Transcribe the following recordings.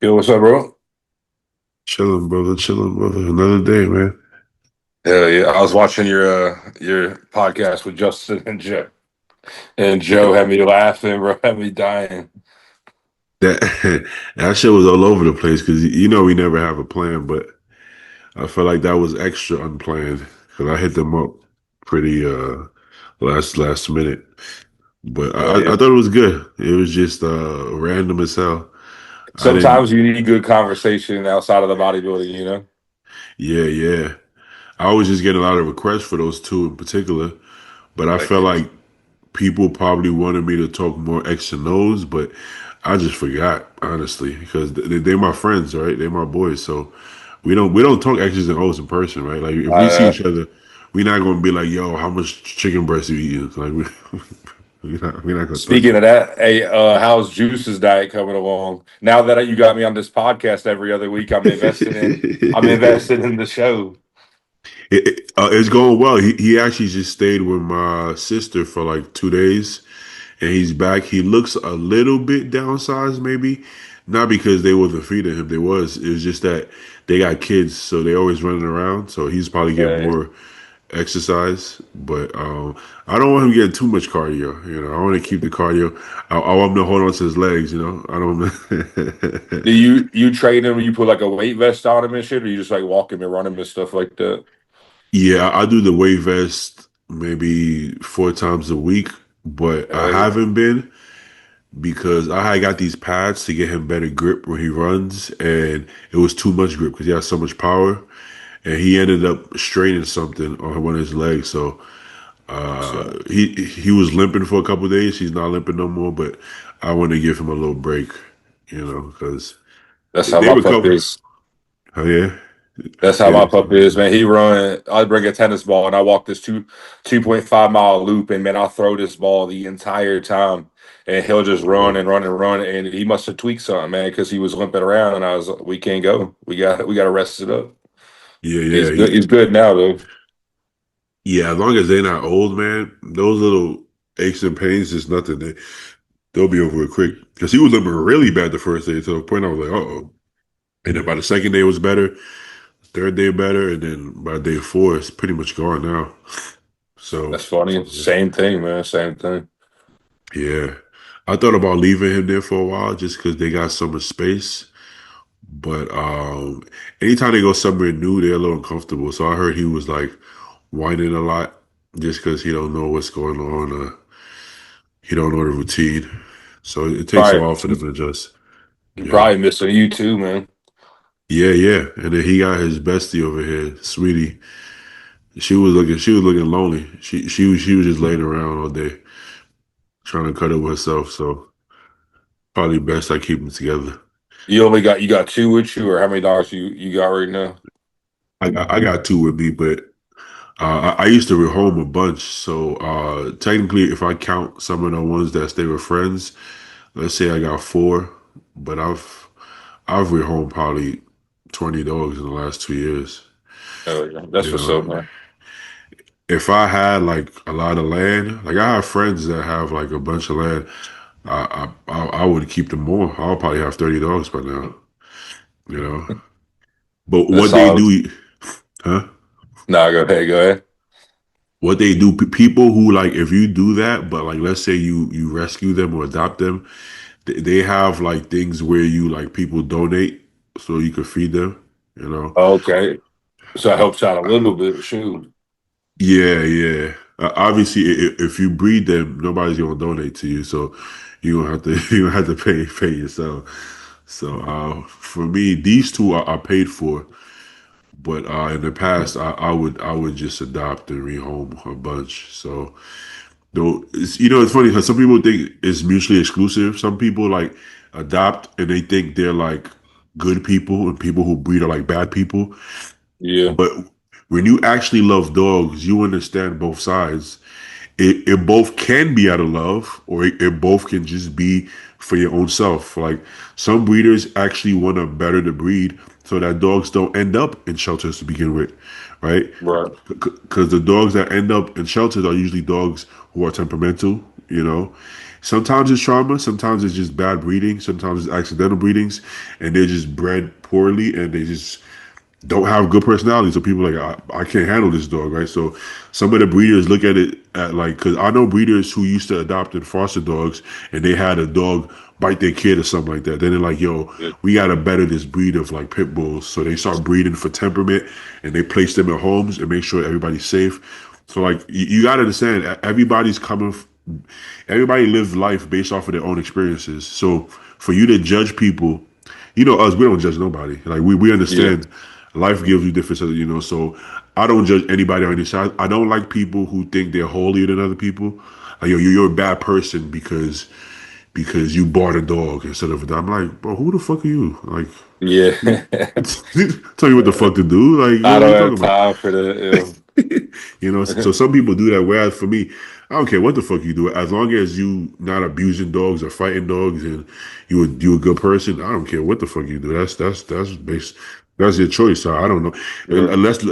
Yo, what's up, bro? Chilling, brother. Chilling, brother. Another day, man. Hell yeah, I was watching your podcast with Justin and Joe, and Joe had me laughing, bro, had me dying. That that shit was all over the place because we never have a plan, but I felt like that was extra unplanned because I hit them up pretty last minute. But Hell I yeah. thought it was good. It was just random as hell. I didn't. Sometimes you need good conversation outside of the bodybuilding, you know? Yeah, yeah. I was just getting a lot of requests for those two in particular, but I Heck felt yeah. like people probably wanted me to talk more X and O's, but I just forgot honestly because they're my friends, right? They're my boys, so we don't talk X's and O's in person, right? Like if we see Uh, each other, we're not gonna be like, "Yo, how much chicken breast you eating?" Like we're not gonna talk Speaking that. of that, hey, how's Juice's diet coming along? Now that you got me on this podcast every other week, I'm invested in the show. It's going well. He actually just stayed with my sister for like 2 days, and he's back. He looks a little bit downsized, maybe not because they wasn't feeding him. They was. It was just that they got kids, so they always running around. So he's probably getting Uh, more exercise. But I don't want him getting too much cardio. I want to keep the cardio. I want him to hold on to his legs. I don't. do you train him? You put like a weight vest on him and shit, or you just like walk him and run him and stuff like that? Yeah, I do the weight vest maybe 4 times a week, but I Yeah. haven't been because I had got these pads to get him better grip when he runs, and it was too much grip because he has so much power, and he ended up straining something on one of his legs. So So he was limping for a couple of days. He's not limping no more, but I want to give him a little break, because that's how they my pup recover. is. Oh yeah, That's how yeah, my pup is, man. I bring a tennis ball and I walk this 2.5 mile loop, and man, I'll throw this ball the entire time, and he'll just run and run and run. And he must have tweaked something, man, because he was limping around, and I was like, we can't go. We got to rest it up. yeah, He's yeah. good. He's good now though. Yeah, as long as they're not old, man, those little aches and pains is nothing. They'll be over it quick. Because he was limping really bad the first day, to the point I was like, uh-oh. And then by the second day it was better, third day better, and then by day four it's pretty much gone now. That's So funny. Same thing, man. Same thing. yeah, I thought about leaving him there for a while just because they got so much space. But anytime they go somewhere new, they're a little uncomfortable. So I heard he was like whining a lot just because he don't know what's going on. He don't know the routine. So it takes a Probably, while for them to adjust. he Yeah. probably missing you too, man. Yeah, yeah. And then he got his bestie over here, sweetie. She was looking lonely. She was just laying around all day trying to cut it with herself. So probably best I keep them together. You got two with you, or how many dogs you got right now? I got two with me, but I used to rehome a bunch. So technically, if I count some of the ones that stay with friends, let's say I got four, but I've rehomed probably 20 dogs in the last 2 years. Oh, yeah. That's You what's know, up, man. if I had like a lot of land, like I have friends that have like a bunch of land, I would keep them more. I'll probably have 30 dogs by now. You know, but That's what they all. do, huh? No, go ahead. Go ahead. What they do, people who like if you do that, but like let's say you rescue them or adopt them, they have like things where you like people donate so you could feed them. You know, Okay. So it helps out a little bit. Shoot. yeah, yeah. Obviously, if you breed them, nobody's gonna donate to you, so you gonna have to you gonna have to pay yourself. So for me, these two are paid for, but in the past, I would just adopt and rehome a bunch. So though, it's funny because some people think it's mutually exclusive. Some people like adopt and they think they're like good people, and people who breed are like bad people. Yeah. But when you actually love dogs, you understand both sides. It both can be out of love, or it both can just be for your own self. Like some breeders actually want to better the breed so that dogs don't end up in shelters to begin with, right? Right. Because the dogs that end up in shelters are usually dogs who are temperamental, you know. sometimes it's trauma, sometimes it's just bad breeding, sometimes it's accidental breedings, and they're just bred poorly, and they just don't have good personality. So people are like, I can't handle this dog, right? So some of the breeders look at it at like, because I know breeders who used to adopt and foster dogs, and they had a dog bite their kid or something like that. Then they're like, yo, Yeah. we gotta better this breed of like pit bulls. So they start breeding for temperament, and they place them in homes and make sure everybody's safe. So like, you gotta understand, everybody's coming. Everybody lives life based off of their own experiences. So for you to judge people, you know us, we don't judge nobody. Like we Yeah. understand life gives you different, you know. So I don't judge anybody on any side. I don't like people who think they're holier than other people. Like, yo, you're a bad person because you bought a dog instead of a dog. I'm like, bro, who the fuck are you? Like, Yeah. tell you what the fuck to do. Like, I what are you don't talking have about? time for the. You know, so some people do that. Whereas for me, I don't care what the fuck you do. As long as you not abusing dogs or fighting dogs and you a good person, I don't care what the fuck you do. That's based. That's your choice. So I don't know. Yeah. Unless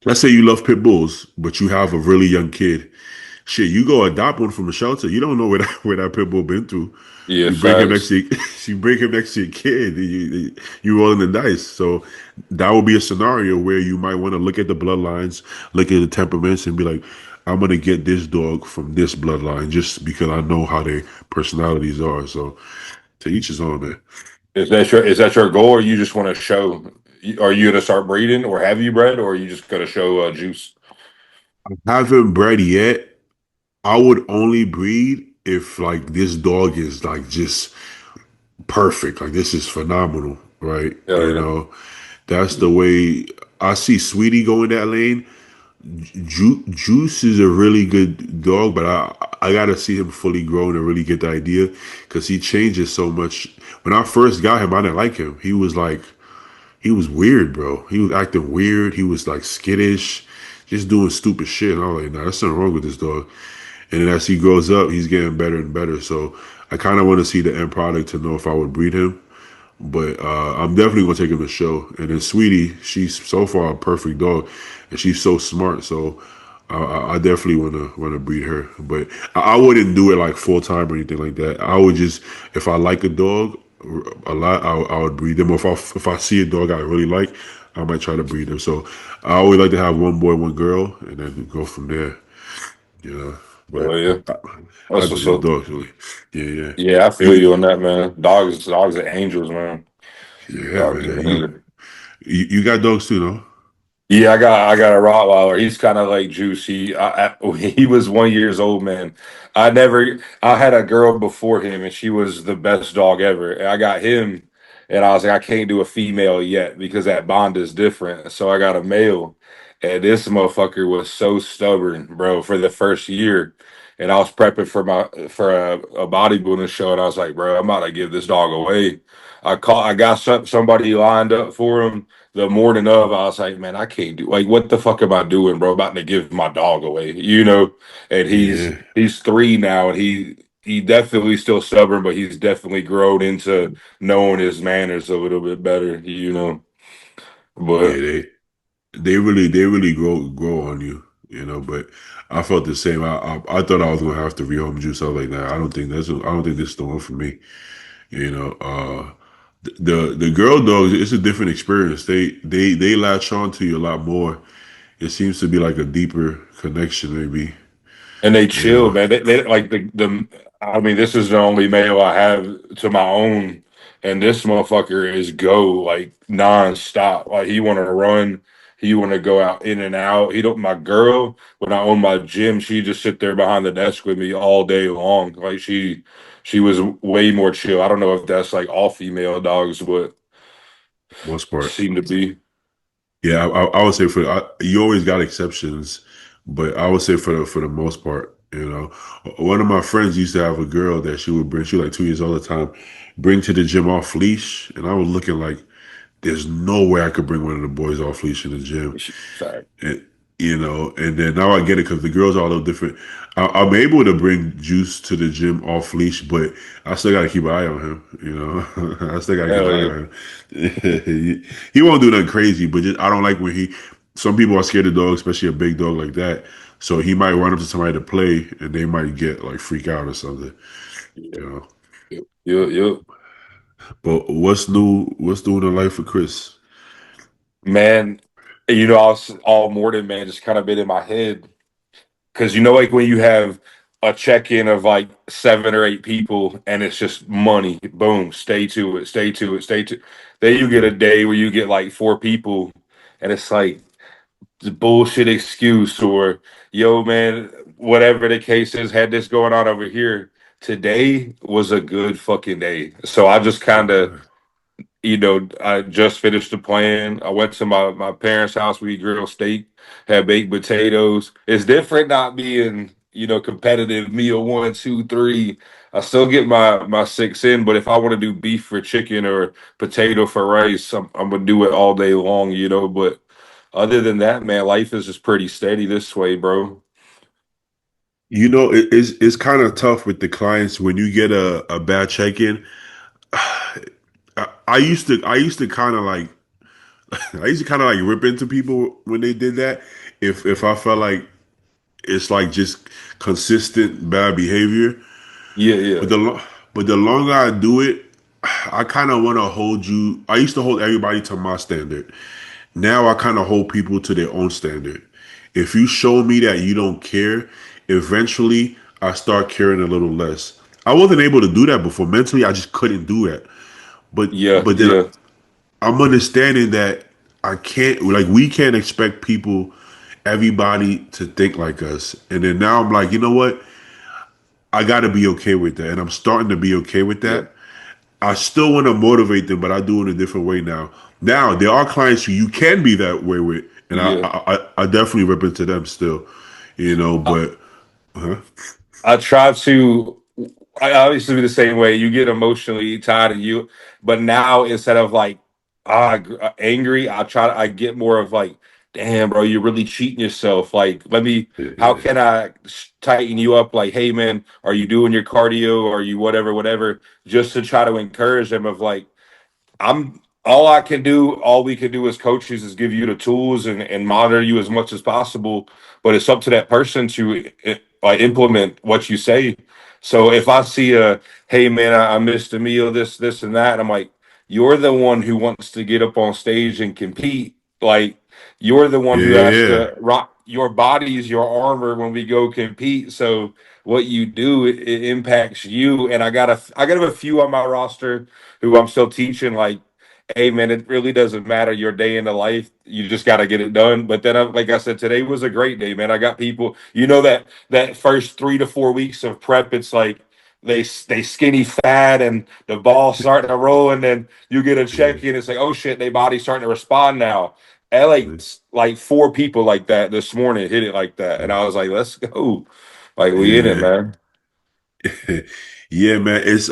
let's say you love pit bulls, but you have a really young kid. Shit, you go adopt one from a shelter. You don't know where that pit bull been through. Yeah. You bring him next Facts. to you bring him next to your kid. You rolling the dice. So that would be a scenario where you might want to look at the bloodlines, look at the temperaments, and be like, I'm gonna get this dog from this bloodline just because I know how their personalities are. So to each his own, man. Is that your goal, or you just want to show? Are you gonna start breeding, or have you bred, or are you just gonna show juice? Haven't bred yet. I would only breed if like this dog is like just perfect. Like this is phenomenal, right? Oh You yeah. know, that's the way I see Sweetie go in that lane. Juice is a really good dog, but I gotta see him fully grown and really get the idea because he changes so much. When I first got him, I didn't like him. He was weird, bro. He was acting weird. He was like skittish, just doing stupid shit. And I was like, nah, there's something wrong with this dog. And then as he grows up, he's getting better and better. So I kind of want to see the end product to know if I would breed him. But I'm definitely gonna take him to show. And then Sweetie, she's so far a perfect dog, and she's so smart. So I definitely wanna breed her. But I wouldn't do it like full time or anything like that. I would just if I like a dog a lot, I would breed them. Or if I see a dog I really like, I might try to breed them. So I always like to have one boy, one girl, and then go from there. You know. But Oh yeah. I That's go what's just up. dogs really. Yeah, yeah. Yeah, I feel You, you on that, man. Dogs are angels, man. yeah, Dogs are man. angels. You got dogs too, no? Yeah, I got a Rottweiler. He's kind of like Juicy. He was 1 years old, man. I had a girl before him, and she was the best dog ever. And I got him, and I was like, I can't do a female yet because that bond is different. So I got a male, and this motherfucker was so stubborn, bro, for the first year. And I was prepping for a bodybuilding show, and I was like, bro, I'm about to give this dog away. I got somebody lined up for him the morning of. I was like, man, I can't do like what the fuck am I doing, bro? About to give my dog away, you know? And he's Yeah, he's 3 now, and he definitely still stubborn, but he's definitely grown into knowing his manners a little bit better, you know. yeah. But They really grow on you, you know. But I felt the same. I thought I was gonna have to rehome juice. I was like, nah, I don't think this is the one for me. You know, the girl dogs, it's a different experience. They latch on to you a lot more. It seems to be like a deeper connection, maybe. and they You chill, know, man. They like the. I mean, this is the only male I have to my own, and this motherfucker is go like nonstop. Like he want to run, he want to go out in and out. He don't. My girl, when I own my gym, she just sit there behind the desk with me all day long. Like she was way more chill. I don't know if that's like all female dogs, but most part. seem to be. Yeah, I would say you always got exceptions, but I would say for the most part, you know, one of my friends used to have a girl that she would bring. She was like 2 years all the time, bring to the gym off leash, and I was looking like, there's no way I could bring one of the boys off leash in the gym. Fact. And, you know, and then now I get it because the girls are a little different. I'm able to bring Juice to the gym off leash, but I still got to keep an eye on him. You know, I still got to keep an Hell eye yeah. on him. He won't do nothing crazy, but just, I don't like when he. Some people are scared of dogs, especially a big dog like that. So he might run up to somebody to play, and they might get like freak out or something. Yeah. You know. You But what's new in the life for Chris? man, I was all morning, man, just kind of been in my head because like when you have a check-in of like 7 or 8 people and it's just money, boom, stay to it, stay to it, stay to. Then you get a day where you get like 4 people, and it's like the bullshit excuse or yo, man, whatever the case is, had this going on over here. Today was a good fucking day, so I just kind of Okay. I just finished the plan. I went to my parents' house. We grilled steak, had baked potatoes. It's different not being, competitive meal one, two, three. I still get my six in, but if I want to do beef for chicken or potato for rice, I'm gonna do it all day long. But other than that, man, life is just pretty steady this way, bro. It's kind of tough with the clients when you get a bad check-in. I used to kind of like I used to kind of like rip into people when they did that. If I felt like it's like just consistent bad behavior, Yeah, but yeah, the longer I do it, I kind of want to hold you. I used to hold everybody to my standard. Now I kind of hold people to their own standard. If you show me that you don't care, eventually I start caring a little less. I wasn't able to do that before. Mentally, I just couldn't do that. But yeah, but then yeah, I'm understanding that I can't like we can't expect people, everybody to think like us. And then now I'm like, you know what? I got to be okay with that, and I'm starting to be okay with yeah, that. I still want to motivate them, but I do it in a different way now. Now there are clients who you can be that way with, and I yeah. I, I definitely rip into them still, But uh I try to. I obviously be the same way. You get emotionally tied, and but now instead of like angry, I get more of like, damn, bro, you're really cheating yourself. Like, how yeah, can I tighten you up? Like, hey, man, are you doing your cardio? Are you whatever, whatever? Just to try to encourage them of like, I'm all we can do as coaches is give you the tools and monitor you as much as possible. But it's up to that person to like implement what you say. So if I see hey man, I missed a meal, this, and that, and I'm like, you're the one who wants to get up on stage and compete. Like you're the one yeah, who yeah, has yeah. to rock your body's your armor when we go compete. So what you do, it impacts you. And I got a few on my roster who I'm still teaching, like, hey man, it really doesn't matter your day in the life. You just got to get it done. But then, like I said, today was a great day, man. I got people. That first 3 to 4 weeks of prep, it's like they skinny fat and the ball starting to roll, and then you get a check in. It's like, oh shit, their body's starting to respond now. And like 4 people like that this morning hit it like that, and I was like, let's go, like we in it, Yeah. man. Yeah, man. It's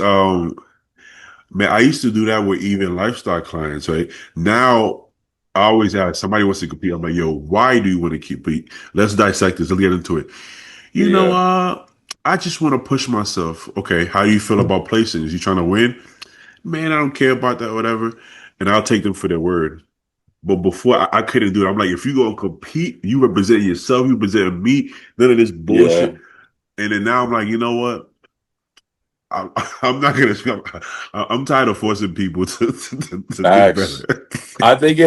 Man, I used to do that with even lifestyle clients, right? Now, I always ask somebody wants to compete. I'm like, yo, why do you want to compete? Let's dissect this. Let's get into it. You know, Yeah, I just want to push myself. Okay, how do you feel about placings? You trying to win? Man, I don't care about that, whatever. And I'll take them for their word. But before I couldn't do it. I'm like, if you gonna compete, you represent yourself, you represent me, none of this yeah. bullshit. And then now I'm like, you know what? I, I'm not gonna. I'm tired of forcing people to think Facts. better. I think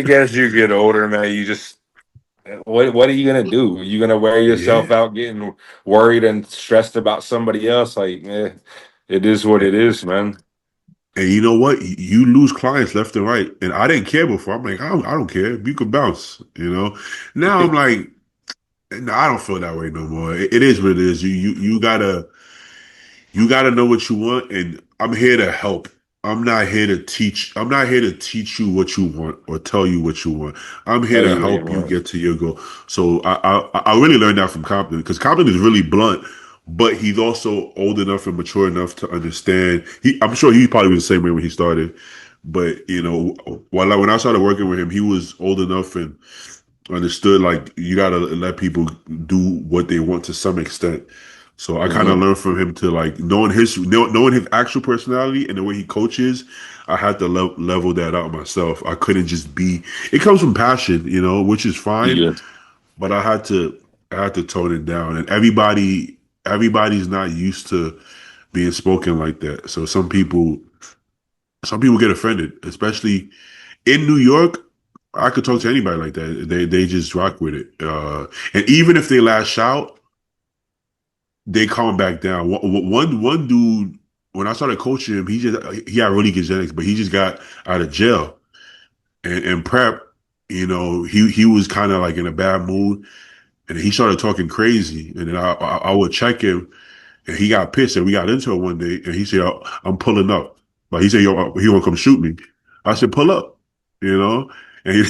as you get older, man, you just what are you gonna do? Are you gonna wear yourself Yeah, out getting worried and stressed about somebody else? Like, it is what it is, man. and you know what? You lose clients left and right, and I didn't care before. I'm like, I don't care. You can bounce. Now I'm like, no, I don't feel that way no more. It is what it is. You gotta know what you want, and I'm here to help. I'm not here to teach. I'm not here to teach you what you want or tell you what you want. I'm here Tell to you what you help you want. get to your goal. So I really learned that from Compton because Compton is really blunt, but he's also old enough and mature enough to understand. I'm sure he probably was the same way when he started, but when I started working with him, he was old enough and understood like you gotta let people do what they want to some extent. So I kind of Hmm. learned from him to like knowing his actual personality and the way he coaches. I had to level that out myself. I couldn't just be. It comes from passion, which is fine, Yeah, but I had to tone it down. And everybody's not used to being spoken like that. So some people get offended, especially in New York. I could talk to anybody like that. They just rock with it. And even if they lash out, they calm back down. One dude, when I started coaching him, he had really good genetics, but he just got out of jail and prep. He was kind of like in a bad mood, and he started talking crazy. And then I would check him, and he got pissed, and we got into it one day, and he said, I'm pulling up. But he said, yo, he want to come shoot me. I said, pull up, you know? And he,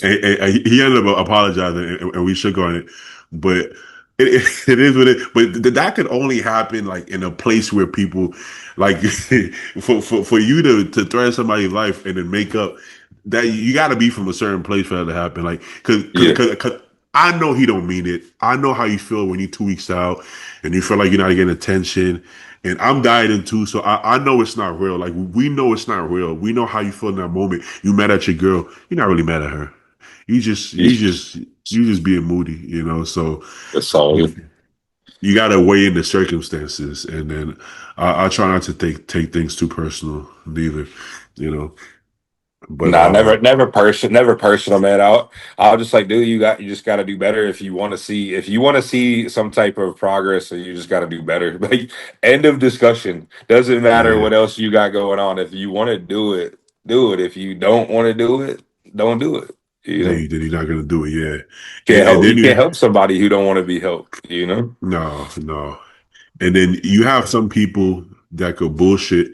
and he ended up apologizing, and we shook on it. But it is what it, but that could only happen like in a place where people like for you to threaten somebody's life and then make up that you got to be from a certain place for that to happen. Like, Yeah, cause I know he don't mean it. I know how you feel when you're 2 weeks out and you feel like you're not getting attention. And I'm dieting too, so I know it's not real. Like we know it's not real. We know how you feel in that moment. You mad at your girl. You're not really mad at her. You just yeah, you just you just being moody. So that's you solid. you got to weigh in the circumstances, and then I try not to take things too personal neither. You know, but Nah, never personal, man. I'll just like, dude, you just got to do better if you want to see some type of progress. So you just got to do better. Like, end of discussion. Doesn't matter yeah, what else you got going on. If you want to do it, do it. If you don't want to do it, don't do it. You know, then you're not gonna do it. Yeah, can't and help then you can't you help somebody who don't want to be helped. You know. no, and then you have some people that could bullshit,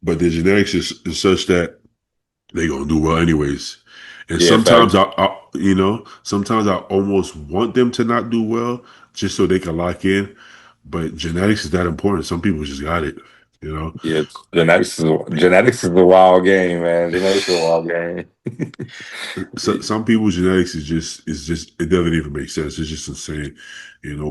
but the genetics is such that they gonna do well anyways. And Yeah, sometimes facts. sometimes I almost want them to not do well just so they can lock in. But genetics is that important. Some people just got it, you know. Yeah, genetics is a wild game, man. Genetics is a wild game. So, some people's genetics is just it doesn't even make sense. It's just insane.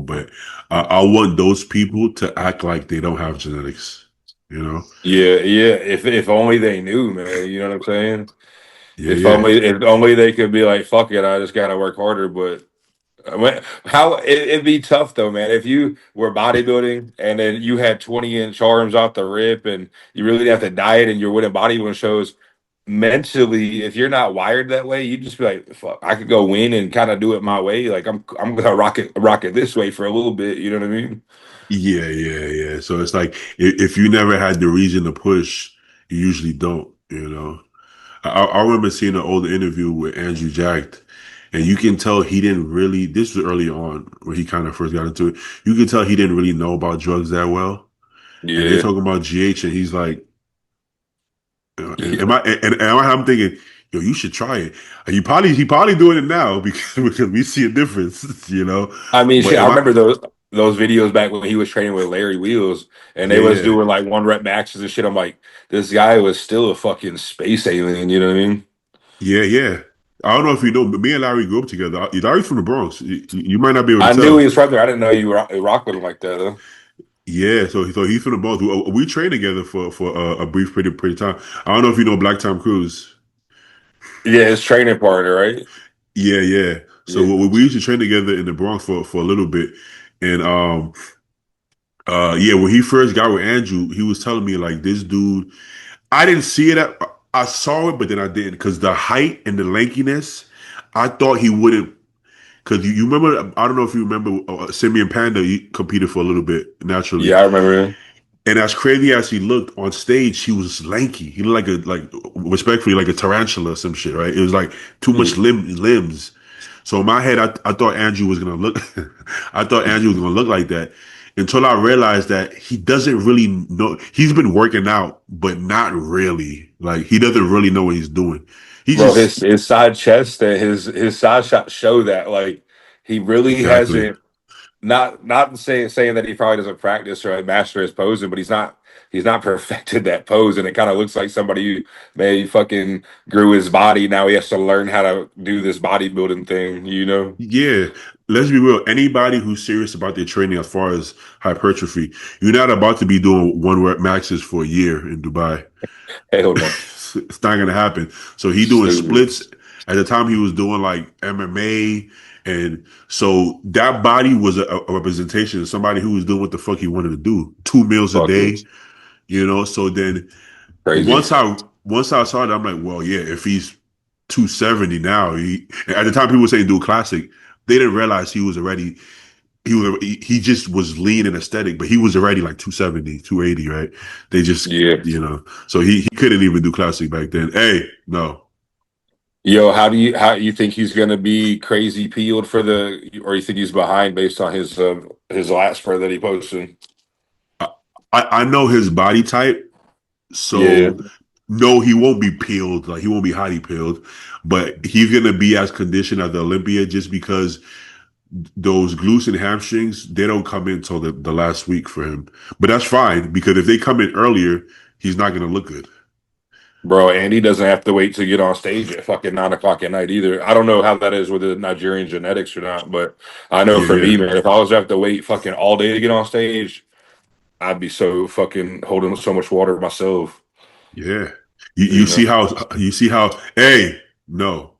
But I want those people to act like they don't have genetics. Yeah, yeah. If only they knew, man. You know what I'm saying? Yeah, yeah, If only they could be like, fuck it, I just gotta work harder. But it'd be tough though, man. If you were bodybuilding and then you had 20-inch arms off the rip and you really didn't have to diet and you're winning bodybuilding shows, mentally, if you're not wired that way, you just be like, fuck, I could go win and kind of do it my way. Like I'm gonna rock it this way for a little bit. You know what I mean? yeah, yeah, yeah. So it's like if you never had the reason to push, you usually don't. I remember seeing an old interview with Andrew Jacked, and you can tell he didn't really. This was early on when he kind of first got into it. You can tell he didn't really know about drugs that well. And they're Yeah. talking about GH, and he's like, Yeah. and I'm thinking, yo, you should try it. And he probably doing it now because we see a difference. I mean, But shit, I am I? remember those videos back when he was training with Larry Wheels and they Yeah, was yeah, doing like one rep maxes and shit. I'm like, this guy was still a fucking space alien, you know what I mean? yeah, yeah. I don't know if you know, but me and Larry grew up together. Larry's from the Bronx. You might not be able to I knew he tell. was from there. I didn't know you rock with him like that, though. Yeah, so he's from the Bronx. We trained together for a brief pretty time. I don't know if you know Black Tom Cruise. Yeah, his training partner, right? Yeah, yeah. So Yeah. we used to train together in the Bronx for a little bit, and yeah, when he first got with Andrew, he was telling me like this dude. I didn't see it. I saw it, but then I didn't because the height and the lankiness. I thought he wouldn't. Because you remember, I don't know if you remember, Simeon Panda. He competed for a little bit naturally. Yeah, I remember him. And as crazy as he looked on stage, he was lanky. He looked like respectfully like a tarantula or some shit, right? It was like too much Yeah. limbs. So in my head, I thought Andrew was gonna look. I thought Andrew was gonna look like that until I realized that he doesn't really know. He's been working out, but not really. Like he doesn't really know what he's doing. He Bro, just his side chest and his side shots show that like he really exactly. hasn't not saying that he probably doesn't practice or master his posing, but he's not perfected that pose, and it kind of looks like somebody who maybe fucking grew his body. Now he has to learn how to do this bodybuilding thing, you know? Yeah, let's be real. Anybody who's serious about their training as far as hypertrophy, you're not about to be doing one rep maxes for a year in Dubai. Hell no. It's not gonna happen. So he doing Stupid. splits. At the time, he was doing like MMA, and so that body was a representation of somebody who was doing what the fuck he wanted to do. 2 meals a Fucking day, you know. So then crazy. once I saw that, I'm like, well, yeah, if he's 270 now, at the time people were saying do a classic. They didn't realize he just was lean and aesthetic, but he was already like 270, 280, right? They just, Yeah. so he couldn't even do classic back then. Hey, no. Yo, how you think he's gonna be crazy peeled for the, or you think he's behind based on his last spread that he posted? I, I know his body type, Yeah, so no, he won't be peeled, like he won't be hottie peeled, but he's gonna be as conditioned as the Olympia just because those glutes and hamstrings, they don't come in until the last week for him. But that's fine because if they come in earlier, he's not gonna look good. bro, and he doesn't have to wait to get on stage at fucking 9 o'clock at night either. I don't know how that is with the Nigerian genetics or not, but I know Yeah, for yeah. me, man, if I was to have to wait fucking all day to get on stage, I'd be so fucking holding so much water myself. Yeah. You You you know? see how hey, no.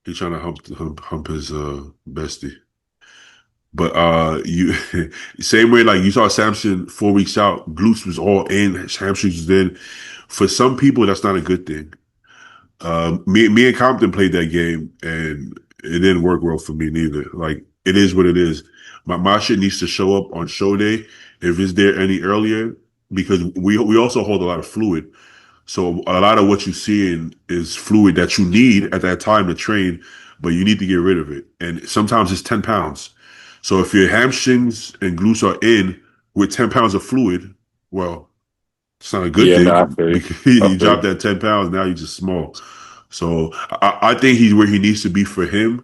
He's trying to hump his bestie. But you same way like you saw Samson 4 weeks out, glutes was all in, his hamstrings was in. For some people, that's not a good thing. Me and Compton played that game, and it didn't work well for me neither. Like it is what it is. My shit needs to show up on show day if it's there any earlier because we also hold a lot of fluid. So a lot of what you see in is fluid that you need at that time to train, but you need to get rid of it. And sometimes it's 10 pounds. So if your hamstrings and glutes are in with 10 pounds of fluid, well, it's not a good Yeah, no, I thing feel you. because I you feel drop you. that 10 pounds, now you're just small. So I think he's where he needs to be for him.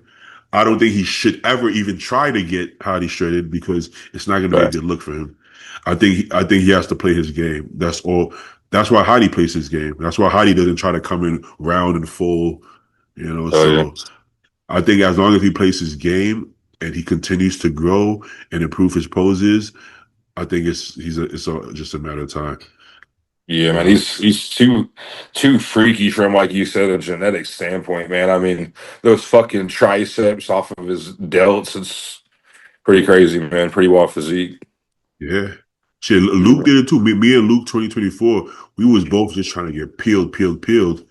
I don't think he should ever even try to get Hadi shredded because it's not going to be a But good look for him. I think he has to play his game. That's all. That's why Hadi plays his game. That's why Hadi doesn't try to come in round and full. oh yeah, So I think as long as he plays his game and he continues to grow and improve his poses, I think it's just a matter of time. yeah, You man. know. He's too freaky from, like you said, a genetic standpoint, man. I mean, those fucking triceps off of his delts, it's pretty crazy, man. Pretty wild physique. Yeah. Shit, Luke Yeah, did it too. Me and Luke 2024, we was both just trying to get peeled, peeled, peeled.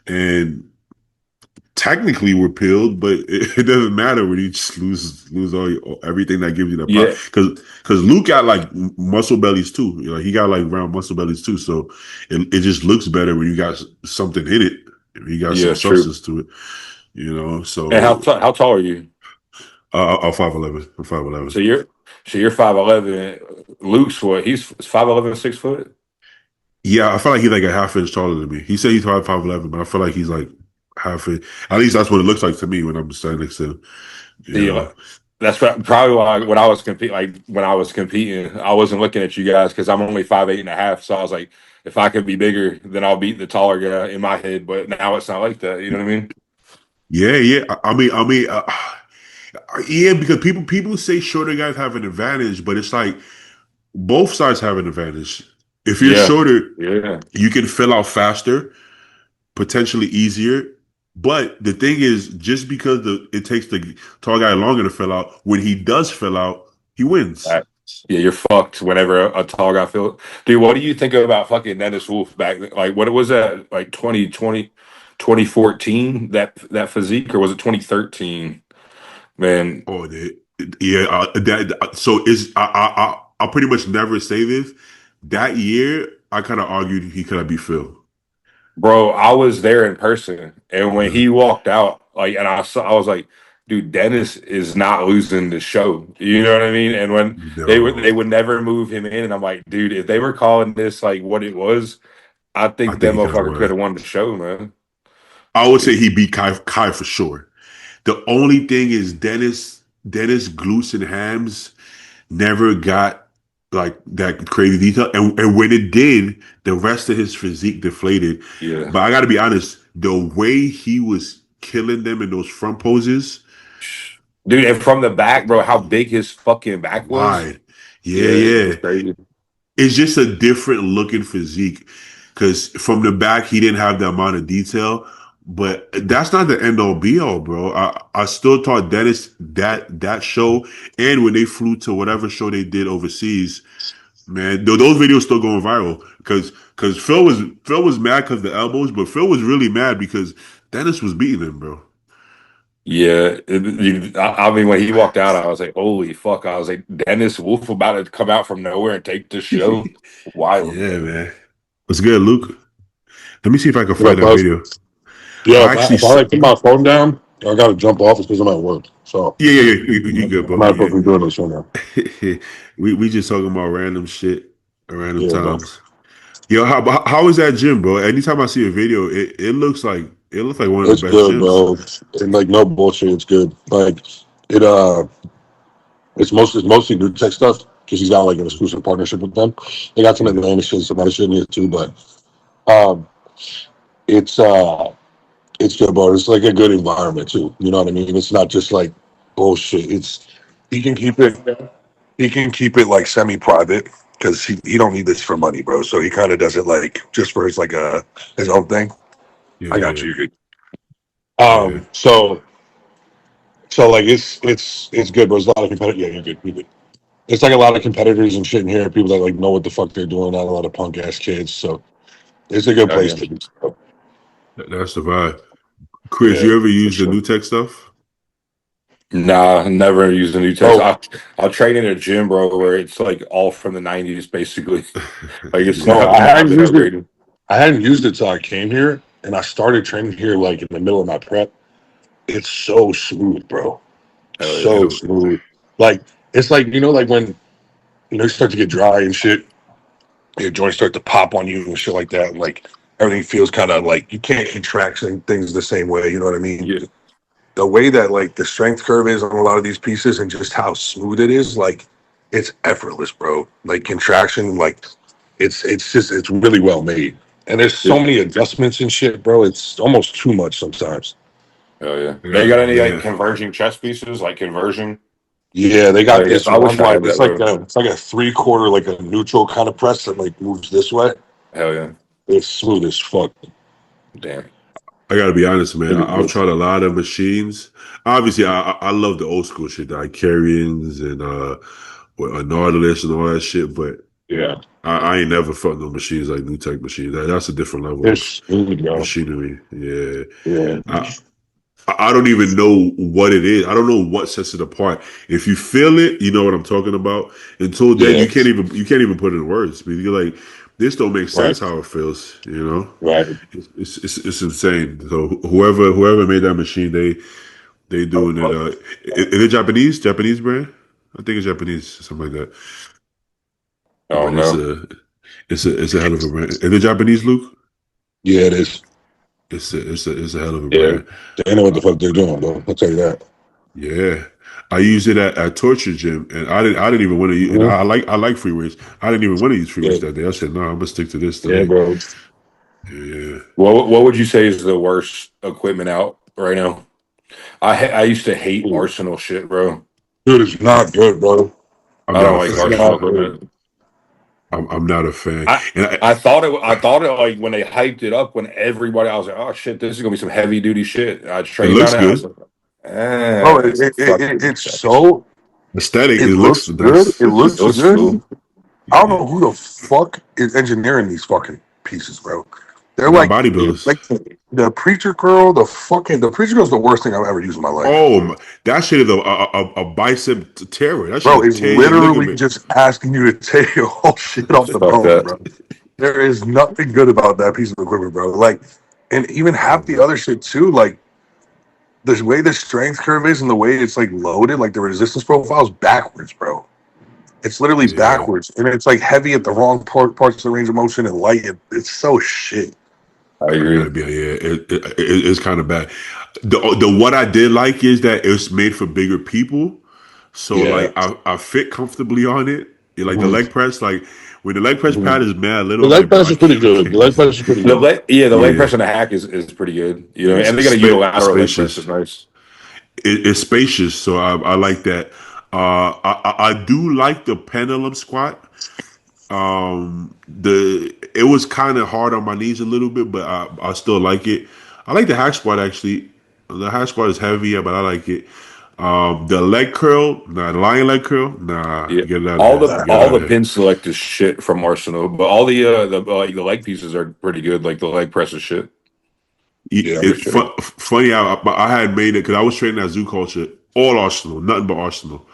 And technically we're peeled, but it doesn't matter when you just lose everything that gives you the pop. yeah, Cause Luke got like muscle bellies too. He got like round muscle bellies too. So it just looks better when you got something in it. You got yeah, some it's true. substance to it. And So how tall are you? I'm 5'11". I'm 5'11". So you're 5'11". Luke's what? He's 5'11", 6 foot. Yeah, I feel like he's like a half inch taller than me. He said he's 5'11", but I feel like he's like half inch. At least that's what it looks like to me when I'm standing next to him. You See, know. that's probably why when I was competing, I wasn't looking at you guys because I'm only 5'8.5". So I was like, if I could be bigger, then I'll beat the taller guy in my head. But now it's not like that. You know what I mean? Yeah, yeah. Yeah, because people say shorter guys have an advantage, but it's like both sides have an advantage. If you're Yeah, shorter, yeah, you can fill out faster, potentially easier. But the thing is, just because it takes the tall guy longer to fill out, when he does fill out, he wins. That- yeah. You're fucked whenever a tall guy feels. Dude, what do you think about fucking Dennis Wolf back then? Like, what was that? Like 2020, 2014? That physique, or was it 2013? Man, Oh, yeah. So is I pretty much never say this. That year, I kind of argued he could be Phil. bro, I was there in person, and when Uh, he walked out, like, and I was like, dude, Dennis is not losing the show. You know what I mean? And when they no, would never move him in, and I'm like, dude, if they were calling this like what it was, I I think that think he could have motherfucker could won. have won the show, man. I would say he beat Kai for sure. The only thing is Dennis glutes and hams never got like that crazy detail, and when it did, the rest of his physique deflated. Yeah, But I got to be honest, the way he was killing them in those front poses, dude, and from the back, bro, how big his fucking back was. wide, yeah, Yeah, it yeah. was crazy. It's just a different looking physique because from the back he didn't have the amount of detail, But that's not the end all be all, bro. I still thought Dennis that show, and when they flew to whatever show they did overseas, man, those videos still going viral because Phil was mad because the elbows, but Phil was really mad because Dennis was beating him, bro. Yeah, I mean, when he walked out, I was like, "Holy fuck!" I was like, "Dennis Wolf about to come out from nowhere and take the show." Wild, Yeah, bro. man. What's good, Luke? Let me see if I can What up, find that buzz? video. Yeah, I actually, if I like put my phone down, I gotta jump off. It's because I'm at work. So yeah, yeah, yeah. You good, I'm bro? not supposed to be doing this right now. We just talking about random shit, at random Yeah, bro. times. Yo, how is that gym, bro? Anytime I see a video, it looks like one of the It's best good, gyms. bro. And like no bullshit, it's good. Like it it's mostly new tech stuff because he's got like an exclusive partnership with them. They got some Yeah, Atlanta shit, some other shit in here too, but um it's uh it's good, bro. It's like a good environment too. You know what I mean? It's not just like bullshit. It's he can keep it he can keep it like semi-private because he don't need this for money, bro. So he kind of does it like just for his like his own thing. I got yeah, you. You're good. yeah. So like it's good, bro. There's a lot of competitors. Yeah, you're good. You're good. It's like a lot of competitors and shit in here. People that like know what the fuck they're doing. Not a lot of punk ass kids. So it's a good Oh place yeah. to be. So, That's the vibe. Chris, yeah, you ever for use the sure. new tech stuff? Nah, never used a new text. Bro, I'll train in a gym, bro, where it's like all from the '90s, basically. Like it's Yeah, bro, not I not hadn't been used it. upgraded. I hadn't used it till I came here, and I started training here like in the middle of my prep. It's so smooth, bro. Hell yeah. So smooth. Like it's like like when you start to get dry and shit, your joints start to pop on you and shit like that, and like everything feels kind of like you can't contract things the same way. You know what I mean? Yeah, The way that like the strength curve is on a lot of these pieces and just how smooth it is, like it's effortless, bro. Like contraction, like it's really well made. And there's yeah. so many adjustments and shit, bro. It's almost too much sometimes. Hell yeah. They got any like yeah. converging chest pieces, like conversion? Yeah, they got Like, this I one wish I like had that, bro. it's like a 3/4 like a neutral kind of press that like moves this way. Hell yeah. It's smooth as fuck. Damn. I gotta be honest, man. That'd be I've cool. tried a lot of machines. Obviously, I love the old school shit, the Icarians and Nautilus and all that shit. But Yeah, I ain't never felt no machines like new tech machines. That's a different level it's of smooth, bro. machinery. Yeah, Yeah, I don't even know what it is. I don't know what sets it apart. If you feel it, you know what I'm talking about. Until then, yeah, you can't even put it in words. Because you're like, this don't make right, sense how it feels. You know, right. it's insane. So whoever made that machine, they doing it. Is it Japanese brand? I think it's Japanese, something like that. I But don't it's know. a hell of a brand. Is it Japanese, Luke? Yeah, it is. It's a hell of a Yeah, brand. they know what the Uh, fuck they're doing, bro. I'll tell you that. Yeah, I used it at Torture Gym, and I didn't even want to. And Mhm. I like free weights. I didn't even want to use free weights Yeah, that day. I said, no, I'm gonna stick to this yeah, today. bro. Yeah, What would you say is the worst equipment out right now? I used to hate Dude, Arsenal shit, bro. it's not good, bro. I'm I not don't a like It's fan. Arsenal not good. equipment. I'm not a fan. I And I thought it like when they hyped it up when everybody I was like, oh shit, this is gonna be some heavy duty shit. I it trained looks on it. I was good. like, Bro, fucking it's sucks. so Aesthetic, it it looks looks good. nice. It It looks was good. cool. I don't know who the fuck is engineering these fucking pieces, bro. They're Not like bodybuilders. like the preacher girl, the preacher girl's the worst thing I've ever used in my life. That shit is a bicep tearer. That shit Bro, will it's tear your literally ligament. just asking you to take your whole shit off the Fuck bone, that. bro. There is nothing good about that piece of equipment, bro. Like, and even half the Um, other shit too, like the way the strength curve is and the way it's like loaded, like the resistance profile is backwards, bro. It's literally yeah, backwards, and it's like heavy at the wrong parts of the range of motion and light. It's so shit. I I agree. gotta be. Yeah, it's kind of bad. The what I did like is that it's made for bigger people. So Yeah. like I fit comfortably on it. Like the Mhm. leg press, like when the leg press Mhm. pad is mad The little, I'm leg like, bro, press I is pretty can't, I good. The can't leg use press it. is pretty good. The leg Yeah, press on the hack is pretty good. You know, it's and they got a unilateral leg press is spacious. nice. It's spacious, so I like that. I do like the pendulum squat. The it was kind of hard on my knees a little bit, but I still like it. I like the hack squat actually. The hack squat is heavy, but I like it. The leg curl, nah, the lion leg curl, nah, Yeah, get it out of here. Get it all out the of here. pin select is shit from Arsenal, but all the like the leg pieces are pretty good. Like the leg press is shit Yeah, for It, sure. funny, I had made it because I was training at Zoo Culture, all Arsenal, nothing but Arsenal,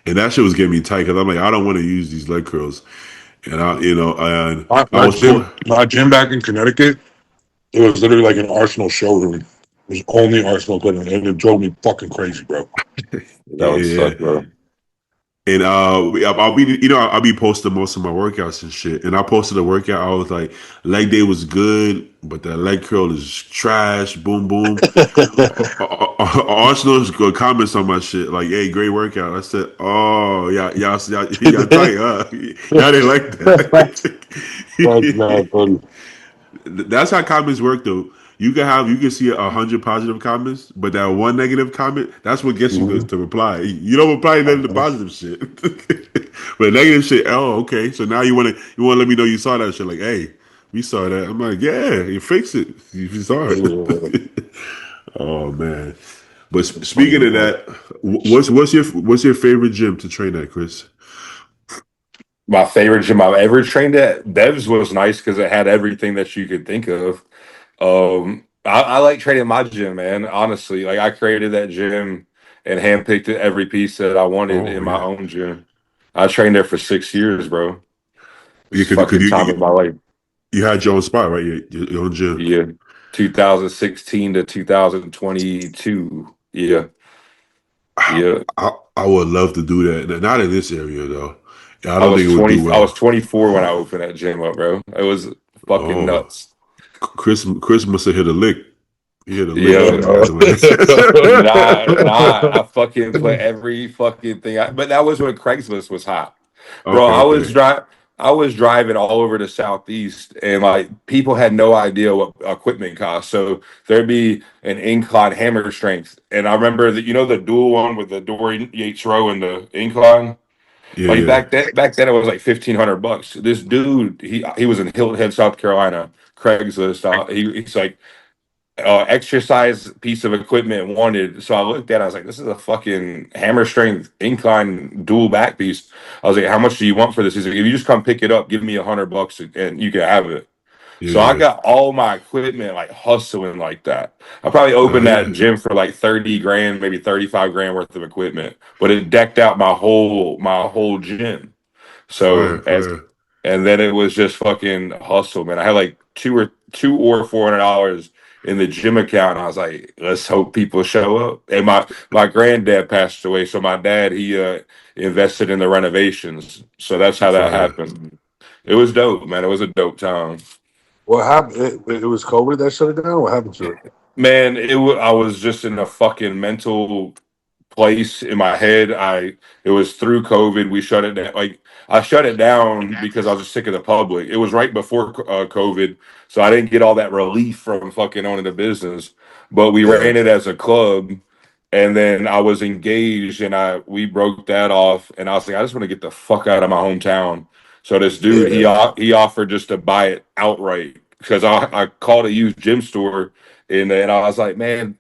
and that shit was getting me tight because I'm like, I don't want to use these leg curls, and and my, I my was gym, pulling. my gym back in Connecticut, it was literally like an Arsenal showroom. It was only Arsenal equipment, and it drove me fucking crazy, bro. That Yeah, would yeah. suck, bro. And I'll be, I'll be posting most of my workouts and shit. And I posted a workout. I was like, leg day was good, but that leg curl is trash. Boom, boom. Arsenal's gonna comments on my shit like, "Hey, great workout." I said, "Oh, yeah, y'all tight, huh? Y'all didn't like That's not that." funny. That's how comments work, though. You can see 100 positive comments, but that one negative comment, that's what gets you Mhm. to reply. You don't reply to the positive shit, but negative shit. Oh, okay. So now you want to let me know you saw that shit. Like, hey, we saw that. I'm like, yeah, you fix it. You saw Yeah, it. Oh man. But It's funny, speaking of bro. that, what's your favorite gym to train at, Chris? My favorite gym I've ever trained at, Dev's was nice because it had everything that you could think of. I like training my gym, man. Honestly, like I created that gym and handpicked every piece that I wanted Oh in my yeah, own gym. I trained there for 6 years, bro. yeah. It's fucking time of my life. You had your own spot, right? Your own gym. Yeah, 2016 to 2022. Yeah, yeah. I would love to do that. Not in this area though. Yeah, I I don't was think it would do 20. I was well. 24 when I opened that gym up, bro. It was fucking Oh, nuts. Chris must have hit a lick. He hit a lick Yeah, opening that nah. I joint. fucking put every fucking thing. But that was when Craigslist was hot, bro. Okay, okay. I was driving all over the southeast, and like people had no idea what equipment cost. So there'd be an incline hammer strength, and I remember that the dual one with the Dorian Yates row and the incline. Yeah, Like yeah, back then it was like $1,500. This dude, he was in Hilton Head, South Carolina. Craigslist. He's like exercise piece of equipment wanted. So I looked at it, I was like, this is a fucking hammer strength incline dual back piece. I was like, how much do you want for this? He's like, if you just come pick it up, give me $100 and you can have it. yeah, So I yeah. got all my equipment like hustling like that. I probably Oh opened that yeah. gym for like 30 grand, maybe 35 grand worth of equipment, but it decked out my whole gym. Fire, So fire. and then it was just fucking hustle, man. I had like two or $400 in the gym account. And I was like, let's hope people show up. And my granddad passed away, so my dad he invested in the renovations. So that's how that Fire. happened. It was dope, man. It was a dope time. what happened? It was COVID that shut it down. What happened to it? Man, I was just in a fucking mental place in my head. It was through COVID. We shut it down. Like I shut it down because I was just sick of the public. It was right before COVID, so I didn't get all that relief from fucking owning the business. But we Yeah, ran it as a club, and then I was engaged, and we broke that off. And I was like, I just want to get the fuck out of my hometown. So this dude yeah, he offered just to buy it outright because I called a used gym store, and I was like, man,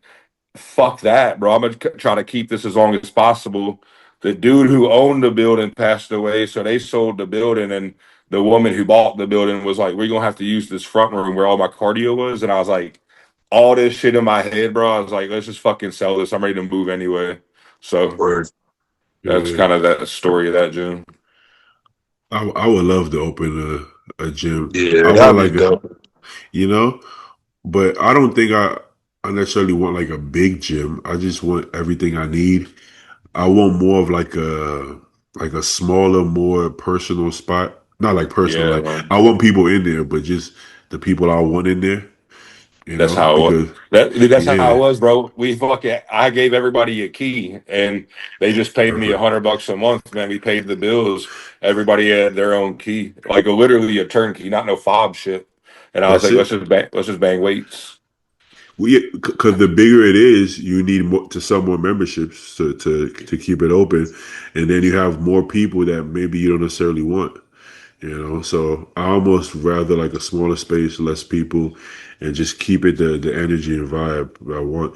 fuck that, bro. I'm gonna try to keep this as long as possible. The dude who owned the building passed away, so they sold the building, and the woman who bought the building was like, "We're gonna have to use this front room where all my cardio was." And I was like, all this shit in my head, bro. I was like, let's just fucking sell this. I'm ready to move anyway. So or that's Yeah. kind of that story of that, Jim. I would love to open a gym. yeah, I want that'd be like dope. you know, but I don't think I necessarily want like a big gym. I just want everything I need. I want more of like a smaller, more personal spot. Not like personal, Yeah, like man. I want people in there, but just the people I want in there, That's how it was. because That's how yeah, it was, bro. I gave everybody a key, and they just paid me perfect. $100 a month. Man, we paid the bills. Everybody had their own key, like literally a turnkey, not no fob shit. And I was That's like, it. let's just bang weights. Because the bigger it is, you need more to sell more memberships to keep it open, and then you have more people that maybe you don't necessarily want. So I almost rather like a smaller space, less people, and just keep it the energy and vibe I want.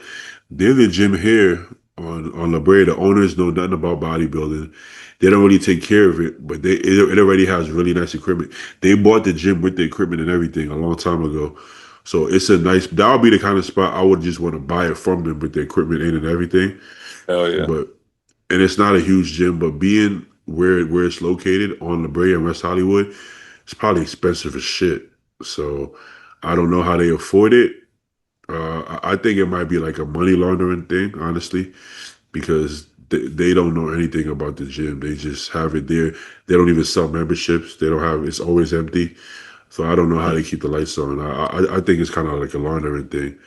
There's a gym here on La Brea. The owners know nothing about bodybuilding. They don't really take care of it, but it already has really nice equipment. They bought the gym with the equipment and everything a long time ago. So it's a nice. That would be the kind of spot I would just want to buy it from them with the equipment in and everything. Hell yeah. But and it's not a huge gym, but being where it's located on La Brea and West Hollywood, it's probably expensive as shit. So I don't know how they afford it. I think it might be like a money laundering thing, honestly, because they don't know anything about the gym. They just have it there. They don't even sell memberships. They don't have. It's always empty. So I don't know how they keep the lights on. I think it's kind of like a laundering thing.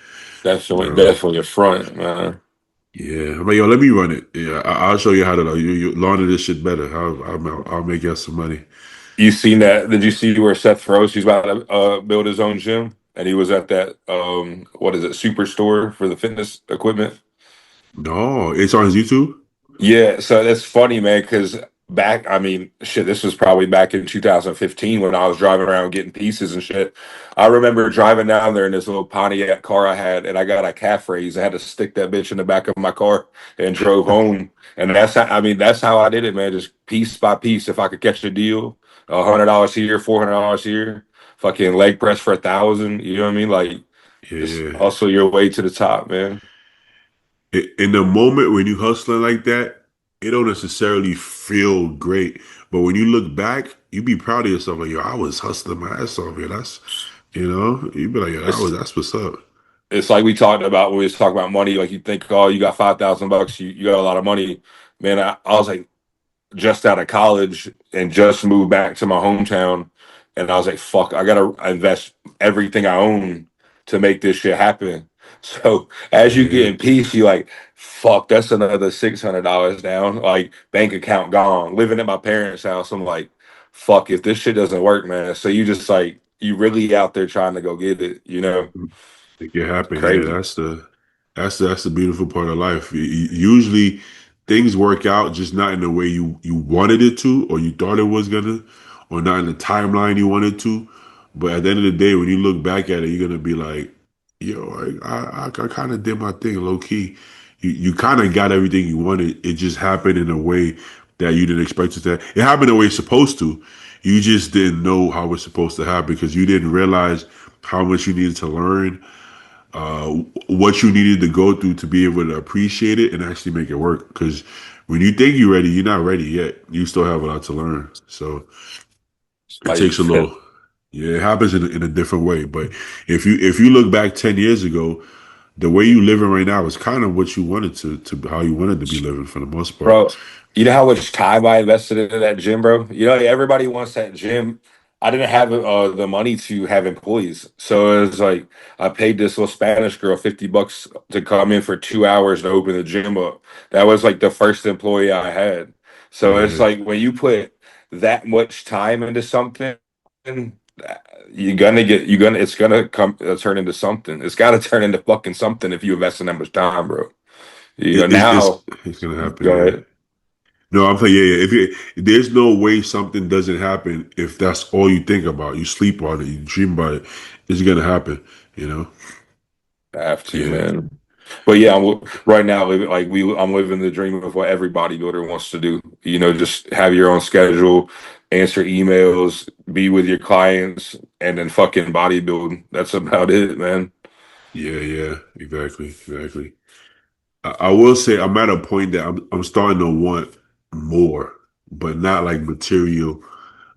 Definitely, Um, definitely a front, man. yeah, I'm like, yo, let me run it. Yeah, I'll show you how to you launder this shit better. I'll make you some money. You seen that? Did you see where Seth Frost, he's about to build his own gym, and he was at that what is it, superstore for the fitness equipment? No, it's on his YouTube. Yeah, so that's funny, man, because back, I mean, shit, this was probably back in 2015 when I was driving around getting pieces and shit. I remember driving down there in this little Pontiac car I had, and I got a calf raise. I had to stick that bitch in the back of my car and drove home. And that's how, I mean, that's how I did it, man, just piece by piece. If I could catch a deal, $100 here, $400 here, fucking leg press for 1,000. You know what I mean? Like, just Yeah. hustle your way to the top, man. In the moment when you hustling like that, it don't necessarily feel great. But when you look back, you be proud of yourself. Like, yo, I was hustling my ass off here. You be like, yo, It's that's what's up. it's like we talked about when we was talking about money. Like you think, oh, you got $5,000, you got a lot of money, man. I was like just out of college and just moved back to my hometown, and I was like, fuck, I gotta invest everything I own to make this shit happen. So as you get Yeah. in peace, you like, fuck, that's another $600 down. Like bank account gone. Living at my parents' house, I'm like, fuck, if this shit doesn't work, man. So you just like you really out there trying to go get it, you know? Make it happen. Yeah, Crazy. that's the beautiful part of life. Usually, things work out just not in the way you wanted it to, or you thought it was gonna, or not in the timeline you wanted to. But at the end of the day, when you look back at it, you're gonna be like, "Yo, I kind of did my thing low key. You kind of got everything you wanted. It just happened in a way that you didn't expect it to. It happened the way it's supposed to. You just didn't know how it's supposed to happen because you didn't realize how much you needed to learn, uh, what you needed to go through to be able to appreciate it and actually make it work. Because when you think you're ready, you're not ready yet. You still have a lot to learn. So it Like takes a little. Yeah, it happens in a different way. But if you look back 10 years ago, the way you living right now is kind of what you wanted to how you wanted to be living for the most part. bro, you know how much time I invested into that gym, bro? You know, everybody wants that gym. I didn't have the money to have employees. So it was like I paid this little Spanish girl $50 to come in for 2 hours to open the gym up. That was like the first employee I had. So it's Yeah, like when you put that much time into something, it's gonna come turn into something. It's gotta turn into fucking something if you invest in that much time, bro. You know, now it's gonna happen. go Yeah. ahead. No, I'm saying, yeah. There's no way something doesn't happen if that's all you think about. You sleep on it, you dream about it. It's gonna happen. You know. I have to, Yeah, man. But yeah, right now living I'm living the dream of what every bodybuilder wants to do. You know, just have your own schedule, answer emails, be with your clients, and then fucking bodybuilding. That's about it, man. yeah. Exactly. I will say I'm at a point that I'm starting to want more, but not like material.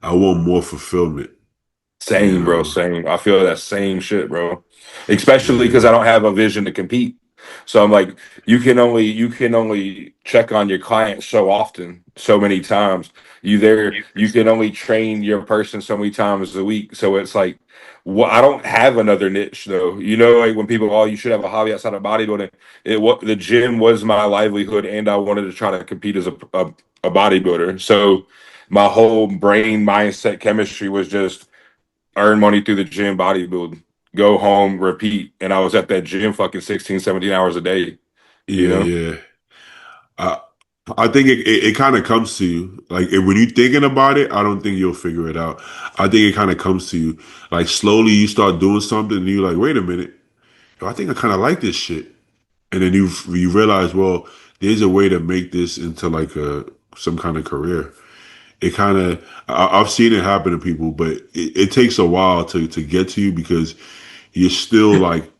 I want more fulfillment. You Same, bro. know. Same. I feel that same shit, bro. Especially because Yeah. I don't have a vision to compete. So I'm like, you can only check on your client so often, so many times. You can only train your person so many times a week. So it's like, well, I don't have another niche though. You know, like when people, oh, you should have a hobby outside of bodybuilding. What the gym was my livelihood, and I wanted to try to compete as a bodybuilder. So my whole brain mindset chemistry was just earn money through the gym, bodybuild, go home, repeat. And I was at that gym fucking 16, 17 hours a day, you Yeah, know? yeah. I think it kind of comes to you. Like when you're thinking about it, I don't think you'll figure it out. I think it kind of comes to you. Like slowly you start doing something and you're like, wait a minute, yo, I think I kind of like this shit. And then you realize, well, there's a way to make this into like a some kind of career. It kind of I've seen it happen to people, but it takes a while to get to you because you're still like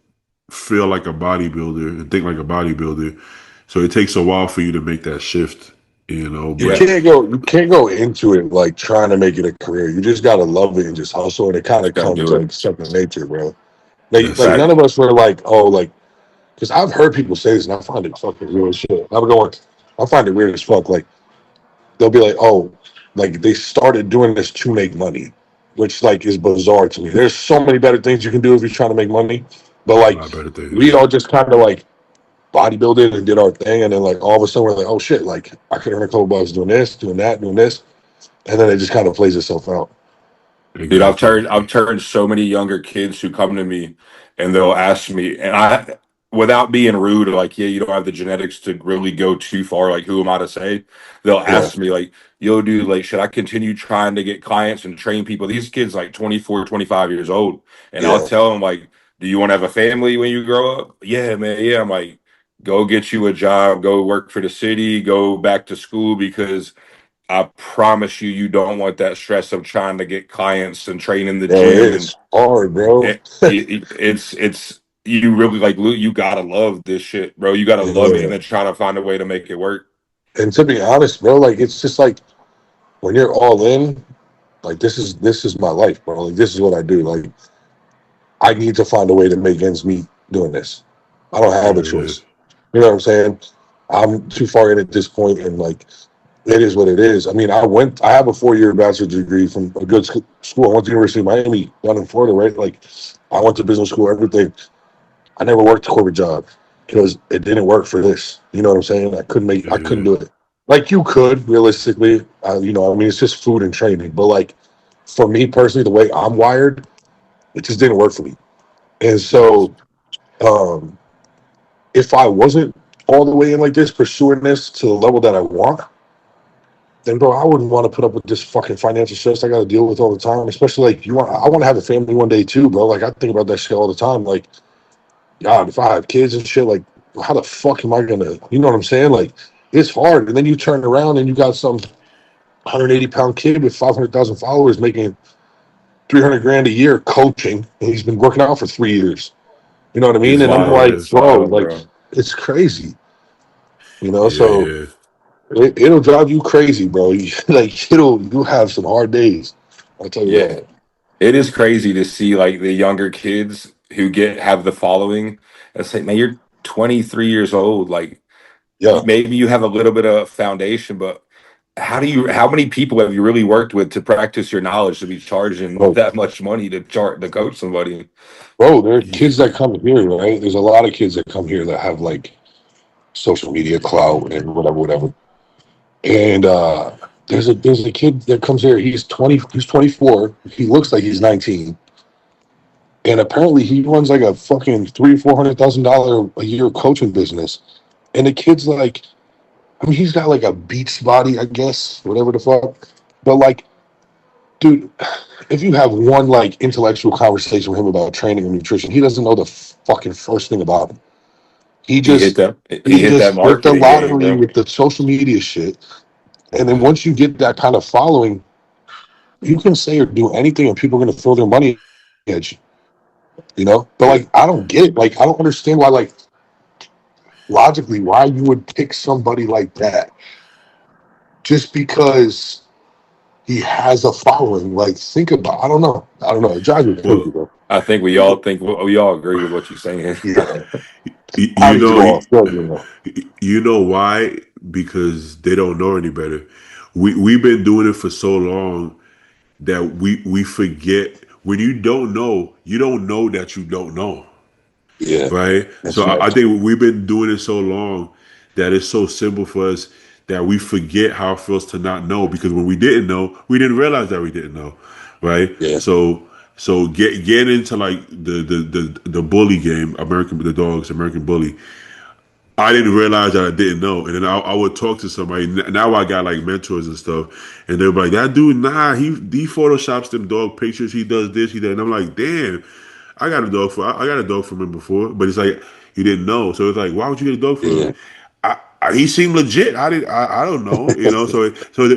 feel like a bodybuilder and think like a bodybuilder. So it takes a while for you to make that shift, you know. You Yeah, But can't go into it like trying to make it a career. You just gotta love it and just hustle, and it kind just of gotta comes do it. like second nature, bro. that's Like it. none of us were like, oh, like because I've heard people say this, and I find it fucking weird as shit. I find it weird as fuck. Like they'll be like, oh, like they started doing this to make money, which like is bizarre to me. There's so many better things you can do if you're trying to make money, but A like lot better things, we yeah. all just kind of like bodybuilded and did our thing, and then like all of a sudden we're like, oh shit, like I could earn a couple bucks doing this, doing that, doing this, and then it just kind of plays itself out. Dude, Exactly. I've turned so many younger kids who come to me and they'll ask me, and I, without being rude, or like, yeah, you don't have the genetics to really go too far. Like, who am I to say? They'll Yeah, ask me, like, yo, dude, like, should I continue trying to get clients and train people? These kids, like 24, 25 years old. And I'll yeah. tell them, like, do you want to have a family when you grow up? Yeah, man. Yeah. I'm like, go get you a job, go work for the city, go back to school because I promise you, you don't want that stress of trying to get clients and train in the Bro, gym, and it's hard, bro. it's you really like you gotta love this shit, bro. You gotta love it, and Yeah. then trying to find a way to make it work. And to be honest, bro, like it's just like when you're all in, like this is my life, bro. Like this is what I do. Like I need to find a way to make ends meet doing this. I don't have a Yeah, choice. You know what I'm saying? I'm too far in at this point, and like it is what it is. I mean, I have a 4-year bachelor's degree from a good school. I went to the University of Miami down in Florida, right? Like I went to business school, everything. I never worked a corporate job because it didn't work for this. You know what I'm saying? I couldn't yeah, do it. Like you could realistically, I mean, it's just food and training. But like for me personally, the way I'm wired, it just didn't work for me. And Nice. so, um, if I wasn't all the way in like this, pursuing this to the level that I want, then bro, I wouldn't want to put up with this fucking financial stress I got to deal with all the time. Especially like I want to have a family one day too, bro. Like I think about that shit all the time. Like God, if I have kids and shit, like how the fuck am I gonna? You know what I'm saying? Like it's hard. And then you turn around and you got some 180-pound kid with 500,000 followers making 300 grand a year coaching, and he's been working out for 3 years. You know what I It's mean? yeah, And I'm wild. like, yeah, It's bro, wild, like bro. it's crazy. yeah, So yeah. it'll drive you crazy, bro. Like you'll have some hard days. I'll tell you Yeah, that. it is crazy to see like the younger kids who get have the following. It's like, man, you're 23 years old. Like Yeah, maybe you have a little bit of foundation, but how many people have you really worked with to practice your knowledge to be charging bro. that much money to coach somebody? Bro, there are kids that Yeah. come here, right? There's a lot of kids that come here that have like social media clout and whatever, whatever. And there's a kid that comes here. He's 24. He looks like he's 19. And apparently he runs like a fucking $300,000-400,000 a year coaching business. And the kid's like, I mean, he's got like a beats body, I guess, whatever the fuck. But like, dude, if you have one like intellectual conversation with him about training and nutrition, he doesn't know the fucking first thing about it. He He hit just that. He he hit that just hit the marketing game, lottery bro. with the social media shit. And then Yeah. once you get that kind of following, you can say or do anything and people are going to throw their money at you. But Yeah. like I don't get it. Like I don't understand why, like logically, why you would pick somebody like that just because he has a following. Like think about, I don't know, it drives me crazy, Well, bro. I think we all agree with what you're saying. Yeah, I you need to know, go off. Go. you know why? Because they don't know any better. We've been doing it for so long that we forget when you don't know that you don't know. Yeah, Right? So that's I right. think we've been doing it so long that it's so simple for us that we forget how it feels to not know because when we didn't know, we didn't realize that we didn't know. Right? Yeah, So get into like the bully game, American the dogs, American bully. I didn't realize that I didn't know, and then I would talk to somebody. Now I got like mentors and stuff, and they're like, "That dude, nah, he photoshops them dog pictures. He does this, he does." And I'm like, "Damn, I got a dog from him before, but it's like you didn't know, so it's like, why would you get a dog from him?" Yeah. He seemed legit. I don't know, you know. I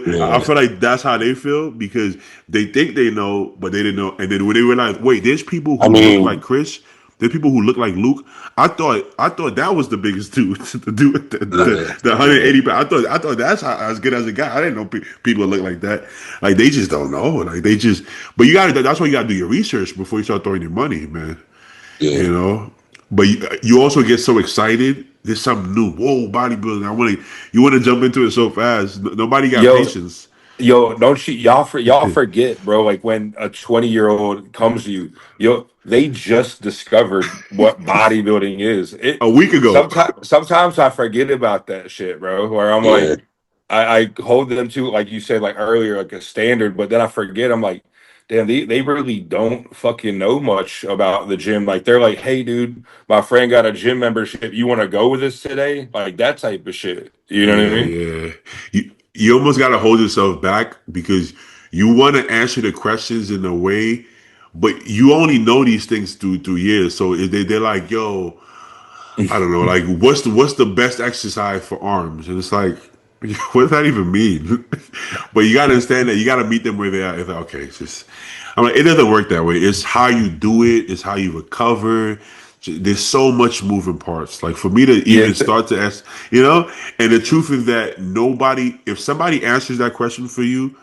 Yeah. feel like that's how they feel because they think they know, but they didn't know. And then when they realize, wait, there's people I who look like mean, Chris, there's people who look like Luke. I thought that was the biggest dude, the dude, yeah, the yeah, 180 pounds. I thought that's as good as a guy. I didn't know people look like that. Like they just don't know. Like they just. But you got to. That's why you got to do your research before you start throwing your money, man. yeah. You know, but you also get so excited. There's something new. Whoa, bodybuilding! You want to jump into it so fast. Nobody got Yo, patience. don't you y'all forget, bro? Like when a 20-year-old comes to you, they just discovered what bodybuilding is. It A week ago. sometimes I forget about that shit, bro. Where I'm Yeah. like, I hold them to, like you said, like earlier, like a standard, but then I forget. I'm like, damn, they really don't fucking know much about the gym. Like they're like, hey, dude, my friend got a gym membership. You want to go with us today? Like that type of shit. You know what I Yeah, mean? yeah. You almost got to hold yourself back because you want to answer the questions in a way, but you only know these things through years. So if they're like, yo, I don't know, like what's the best exercise for arms? And it's like, what does that even mean? But you gotta understand that you gotta meet them where they are. It's like, okay, it's just I'm like, it doesn't work that way. It's how you do it, it's how you recover. There's so much moving parts. Like for me to Yeah, even start to ask, and the truth is that if somebody answers that question for you,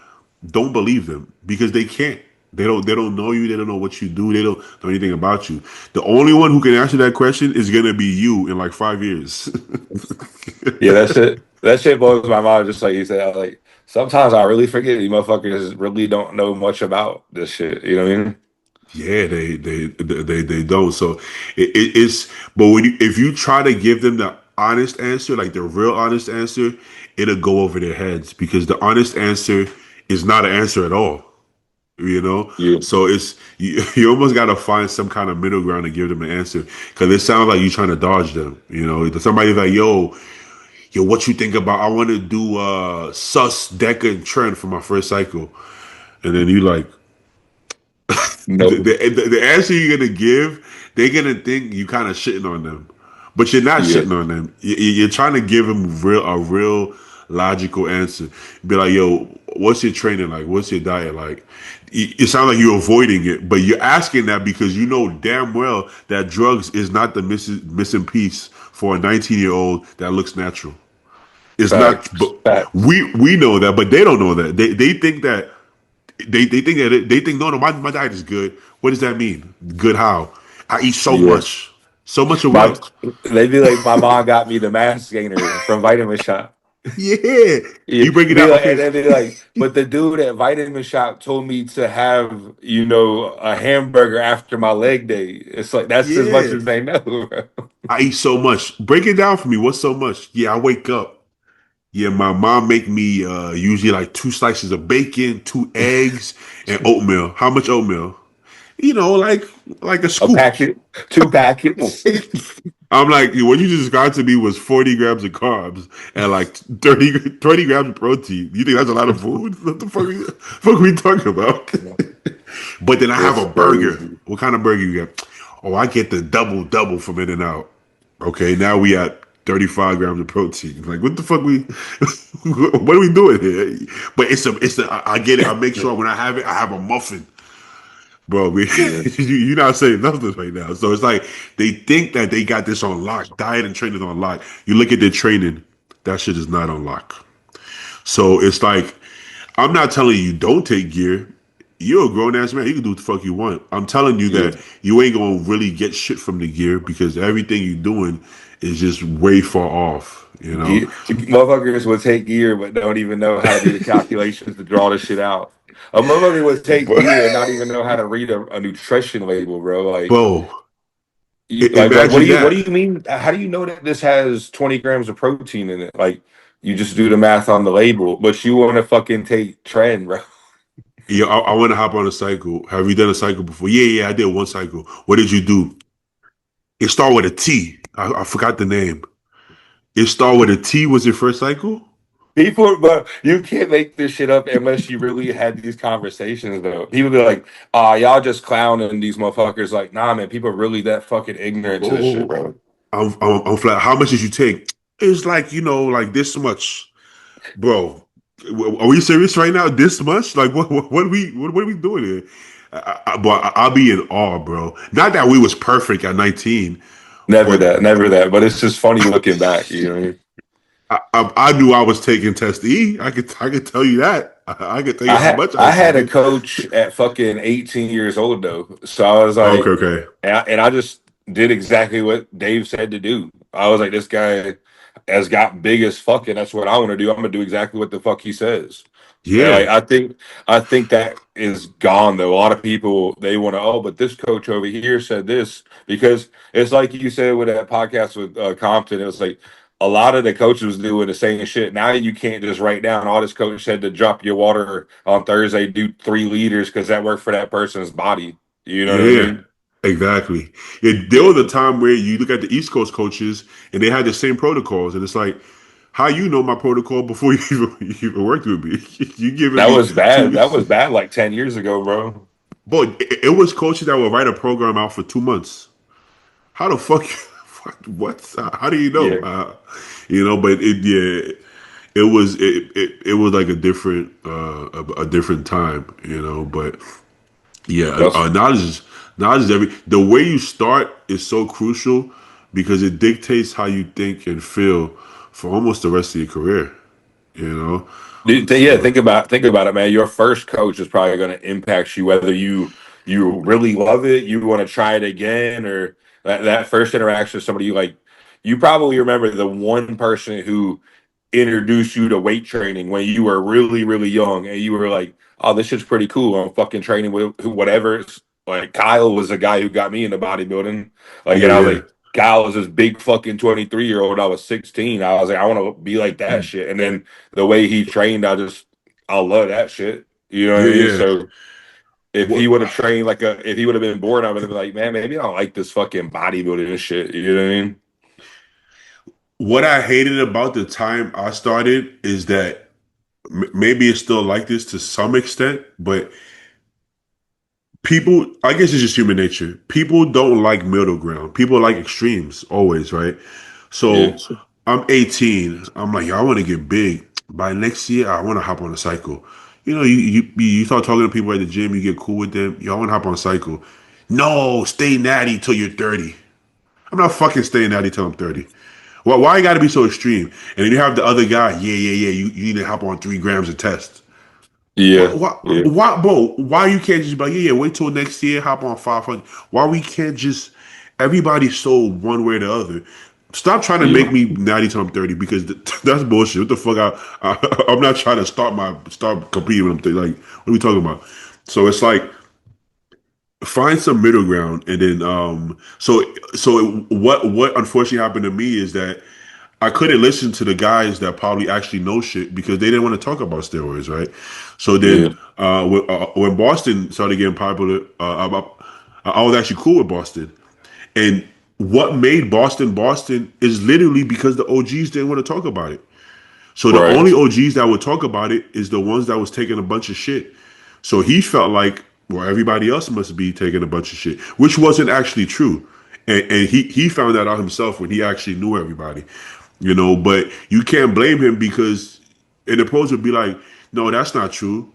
don't believe them because they can't. They don't know you. They don't know what you do. They don't know anything about you. The only one who can answer that question is gonna be you in like 5 years. yeah, that shit blows my mind. Just like you said, like sometimes I really forget you motherfuckers really don't know much about this shit. You know what I mean? Yeah, they don't. So it's but if you try to give them the honest answer, like the real honest answer, it'll go over their heads because the honest answer is not an answer at all. Yeah, So you almost got to find some kind of middle ground to give them an answer because it sounds like you're trying to dodge them. Somebody's like, yo, what you think about? I want to do sus, Deca, and Trent for my first cycle, and then you like no, the answer you're gonna give, they're gonna think you kind of shitting on them, but you're not yeah, shitting on them. You're trying to give them a real logical answer. Be like, yo, what's your training like? What's your diet like? It sounds like you're avoiding it, but you're asking that because you know damn well that drugs is not the missing piece for a 19-year-old that looks natural. It's not, but facts. we know that, but they don't know that. They think that they think no, my diet is good. What does that mean? Good how? I eat so Yeah, much. So much of my what? they be like, my mom got me the mass gainer from Vitamin Shop. Yeah. Yeah, You break it be out. like, and Okay. then be like, but the dude at Vitamin Shop told me to have, a hamburger after my leg day. It's like that's as much Yeah. as they know, bro. I eat so much. Break it down for me. What's so much? Yeah, I wake up. Yeah, my mom make me usually like 2 slices of bacon, 2 eggs, and oatmeal. How much oatmeal? Like a A scoop. packet, 2 packets. I'm like, what you just described to me was 40 grams of carbs and like 20 grams of protein. You think that's a lot of food? What the fuck are we talking about? But then I have It's a burger. crazy. What kind of burger you get? Oh, I get the double double from In and Out. Okay, now we at 35 grams of protein. Like, what the fuck what are we doing here? But I get it. I make sure when I have it, I have a muffin. Bro, Yeah, you're not saying nothing right now. So it's like they think that they got this on lock. Diet and training on lock. You look at their training, that shit is not on lock. So it's like, I'm not telling you don't take gear. You're a grown ass man. You can do what the fuck you want. I'm telling you yeah. that you ain't gonna really get shit from the gear because everything you're doing is just way far off. Motherfuckers will take gear but don't even know how to do the calculations to draw the shit out. A motherfucker would take But, gear and not even know how to read a nutrition label, bro. Like, bro, what do imagine you that. mean? How do you know that this has 20 grams of protein in it? Like, you just do the math on the label, but you want to fucking take trend, bro. Yeah, I want to hop on a cycle. Have you done a cycle before? Yeah, I did one cycle. What did you do? It started with a T. I forgot the name. It started with a T. Was your first cycle? People, but you can't make this shit up unless you really had these conversations, though. People be like, y'all just clowning these motherfuckers." Like, nah, man, people are really that fucking ignorant to this shit, Oh, bro. I'm flat. How much did you take? It's like like this much, bro. Are we serious right now? This much? Like what are we doing here? But I'll be in awe, bro. Not that we was perfect at 19, Never but that, never that. But it's just funny looking back, you know what I mean? I knew I was taking test E. I could tell you that. I could tell you I how had much I I was had a taking. coach at fucking 18 years old though, so I was Okay, like, okay. and I just did exactly what Dave said to do. I was like, this guy has got big as fuck, and that's what I want to do. I'm gonna do exactly what the fuck he says. And like Yeah, I think that is gone though. A lot of people they want to, oh, but this coach over here said this because it's like you said with that podcast with Compton. It was like a lot of the coaches was doing the same shit. Now you can't just write down all this coach said to drop your water on Thursday, do 3 liters because that worked for that person's body. You know what I yeah, mean? exactly. There was a time where you look at the East Coast coaches and they had the same protocols, and it's like, how you know my protocol before you even worked with me? You giving That me was bad. two. That was bad like 10 years ago, bro. Boy, it was coaches that would write a program out for 2 months. How the fuck? What? How do you know? Yeah. But it was like a different a different time. But yeah, That's knowledge is the way you start is so crucial because it dictates how you think and feel for almost the rest of your career. You know, Yeah, so think about it, man. Your first coach is probably going to impact you whether you really love it, you want to try it again, or that first interaction with somebody you like. You probably remember the one person who introduced you to weight training when you were really, really young, and you were like, "Oh, this shit's pretty cool. I'm fucking training with whatever." Like Kyle was the guy who got me into bodybuilding. Like, yeah, and I was yeah, like, Kyle was this big fucking 23-year-old. I was 16. I was like, I want to be like that shit. And then the way he trained, I love that shit. You know what I yeah, mean? yeah. So if he What would have trained if he would have been born, I would have been like, man, maybe I don't like this fucking bodybuilding and shit. You know what I mean? what I hated about the time I started is that maybe it's still like this to some extent, but people, I guess it's just human nature. People don't like middle ground. People like extremes always, right? Yeah. So I'm 18. I'm like, yo, I want to get big. By next year, I want to hop on a cycle. You start talking to people at the gym, you get cool with them. Yo, I want to hop on a cycle. No, stay natty till you're 30. I'm not fucking staying natty till I'm 30. Why you got to be so extreme? And then you have the other guy. Yeah, yeah, yeah. You need to hop on 3 grams of test. Why, Yeah. why, Yeah. why, bro? Why you can't just be like, yeah, yeah, wait till next year, hop on 500? Why we can't just, everybody's so one way or the other. Stop trying to make Yeah. me natty till I'm 30 because that's bullshit. What the fuck? I'm not trying to start competing with them. Like, what are we talking about? So it's like, find some middle ground and then so what unfortunately happened to me is that I couldn't listen to the guys that probably actually know shit because they didn't want to talk about steroids, right? So Yeah. then when Boston started getting popular, I was actually cool with Boston. And what made Boston Boston is literally because the OGs didn't want to talk about it. So the Right. only OGs that would talk about it is the ones that was taking a bunch of shit. So he felt like, well, everybody else must be taking a bunch of shit, which wasn't actually true. And he found that out himself when he actually knew everybody, But you can't blame him because an approach would be like, no, that's not true.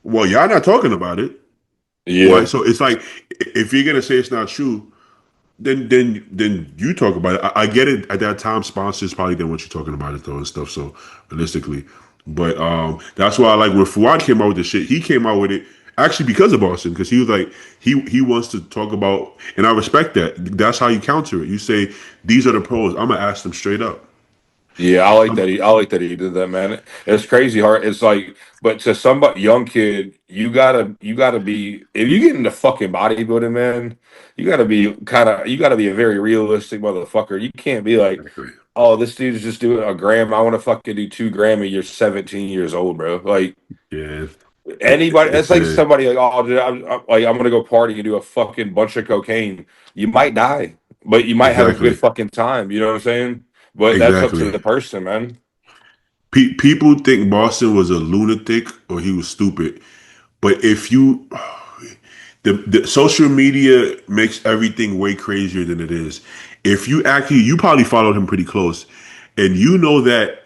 Well, y'all not talking about it. Why? Yeah. So it's like, if you're gonna say it's not true, then you talk about it. I get it. At that time, sponsors probably didn't want you talking about it though and stuff. So realistically, but that's why I like when Fuad came out with the shit. He came out with it actually because of Boston because he was like he wants to talk about, and I respect that. That's how you counter it. You say these are the pros. I'm gonna ask them straight up. Yeah, I like that he did that, man. It's crazy hard. It's like, but to somebody young kid, you gotta be if you get into fucking bodybuilding, man. You gotta be a very realistic motherfucker. You can't be like, Exactly. oh, this dude's just doing a gram. I want to fucking do 2 gram, and you're 17 years old, bro. Like Yeah, anybody, that's it's like a somebody like, oh, dude, I'm gonna go party and do a fucking bunch of cocaine. You might die, but you might have a good exactly. fucking time. You know what I'm saying? but that's up to Exactly. the person, man. People think Boston was a lunatic or he was stupid, but if you the social media makes everything way crazier than it is. If you actually, you probably followed him pretty close, and you know that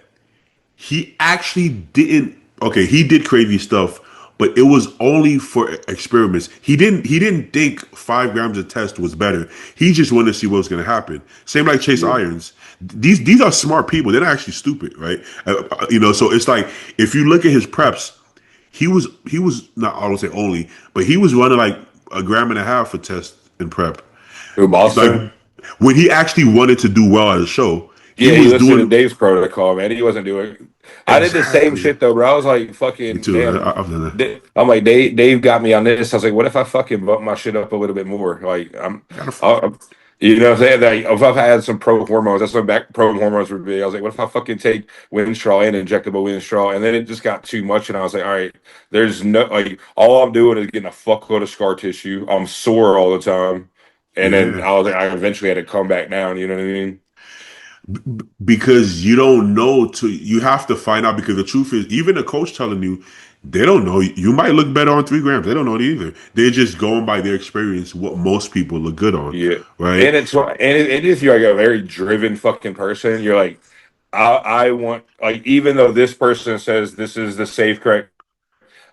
he actually didn't. Okay, he did crazy stuff, but it was only for experiments. He didn't think 5 grams of test was better. He just wanted to see what was going to happen. Same like Chase Yeah. Irons. These are smart people. They're not actually stupid, right? So it's like if you look at his preps, he was not, I don't say only, but he was running like a gram and a half for test and prep. Who, Like Boston? when he actually wanted to do well at a show, he Yeah, he was listened to doing Dave's protocol, man. He wasn't doing. I did the same exactly. shit though, bro. I was like, Me fucking too. damn. I've done that. I'm like, Dave got me on this. I was like, what if I fucking bump my shit up a little bit more? Like, Gotta, I'm you know what I'm saying? Like, if I've had some pro hormones, that's when back pro hormones were big. I was like, what if I fucking take Winstrol and injectable Winstrol? And then it just got too much, and I was like, all right, there's no like, all I'm doing is getting a fuckload of scar tissue. I'm sore all the time, and then yeah. I was like, I eventually had to come back down. You know what I mean? Because you don't know to you have to find out because the truth is even the coach telling you they don't know you might look better on 3 grams. They don't know it either. They're just going by their experience what most people look good on, Yeah, right? and and if you're like a very driven fucking person, you're like, I want like even though this person says this is the safe correct,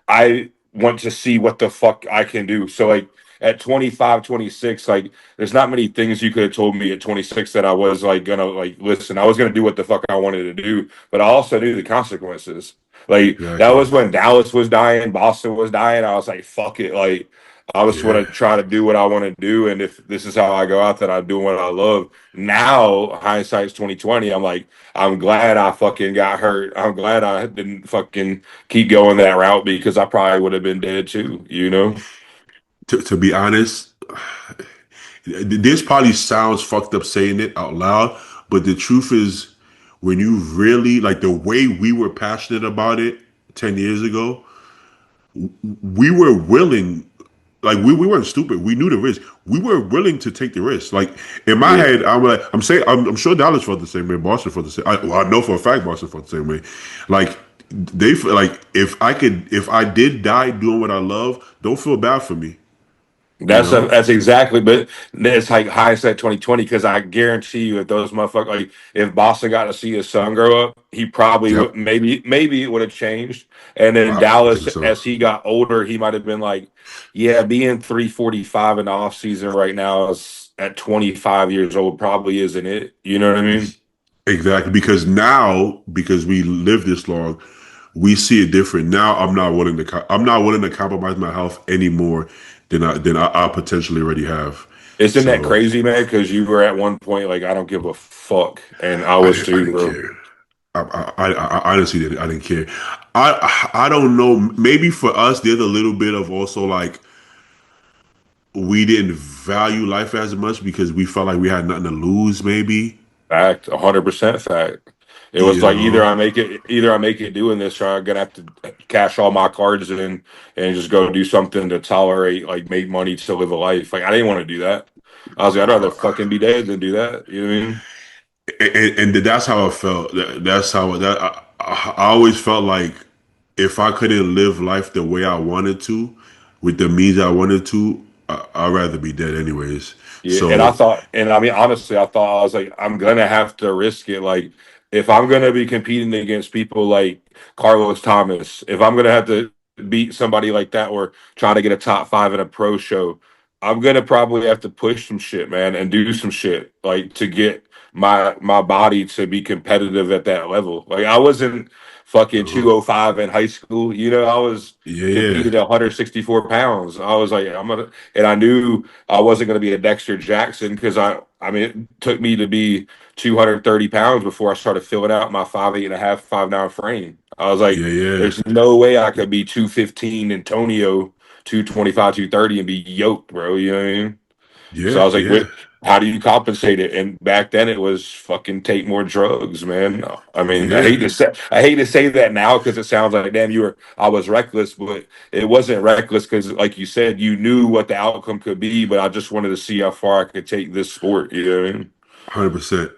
I want to see what the fuck I can do. So like at 25, 26, like there's not many things you could have told me at 26 that I was like gonna like listen. I was gonna do what the fuck I wanted to do, but I also knew the consequences. Like that Exactly. was when Dallas was dying, Boston was dying. I was like, fuck it. Like I just want Yeah. to try to do what I want to do, and if this is how I go out, then I'm doing what I love. Now hindsight's 2020. I'm like, I'm glad I fucking got hurt. I'm glad I didn't fucking keep going that route because I probably would have been dead too, you know? To be honest, this probably sounds fucked up saying it out loud, but the truth is, when you really like the way we were passionate about it 10 years ago, we were willing, like we weren't stupid. We knew the risk. We were willing to take the risk. Like in my Yeah. head, I'm sure Dallas felt the same way. Boston felt the same. I know for a fact Boston felt the same way. Like they feel like if I did die doing what I love, don't feel bad for me. You know? That's exactly, but it's like hindsight 2020 because I guarantee you, if those motherfuckers, like if Boston got to see his son grow up, he probably Yep. would maybe it would have changed. And then I Dallas, think so. as he got older, he might have been like, yeah, being 345 in the off season right now is at 25 years old probably isn't it. You know what I mean? Exactly. Because now, because we live this long, we see it different. Now I'm not willing to compromise my health any more than I potentially already have. Isn't that So crazy, man? Because you were at one point like, I don't give a fuck, and I was I too, didn't bro. care. I honestly didn't care. I don't know. Maybe for us, there's a little bit of also like we didn't value life as much because we felt like we had nothing to lose. Maybe 100% fact. It was you like know. either I make it doing this, or I'm gonna have to cash all my cards in and just go do something to tolerate, like make money to live a life. Like I didn't want to do that. I was like, I'd rather fucking be dead than do that. You know what I mean? And that's how I felt. That's how that I always felt like if I couldn't live life the way I wanted to, with the means I wanted to, I'd rather be dead anyways. Yeah, and I So thought, and I mean, honestly, I thought I was like, I'm gonna have to risk it. Like, if I'm gonna be competing against people like Carlos Thomas, if I'm gonna have to beat somebody like that or try to get a top five in a pro show, I'm gonna probably have to push some shit, man, and do some shit like to get my body to be competitive at that level. Like, I wasn't fucking uh, 205 in high school, you know, I was yeah, yeah, competed at 164 pounds. I was like, I'm gonna, and I knew I wasn't going to be a Dexter Jackson because I mean, it took me to be 230 pounds before I started filling out my 5'8.5", 5'9" frame. I was like, yeah, yeah, there's no way I could be 215 Antonio, 225, 230 and be yoked, bro. You know what I mean? So I yeah, was like, yeah, what, how do you compensate it? And back then it was fucking take more drugs, man. I mean, yeah, I hate to say that now because it sounds like damn I was reckless, but it wasn't reckless because like you said, you knew what the outcome could be, but I just wanted to see how far I could take this sport, you know what I mean? 100%.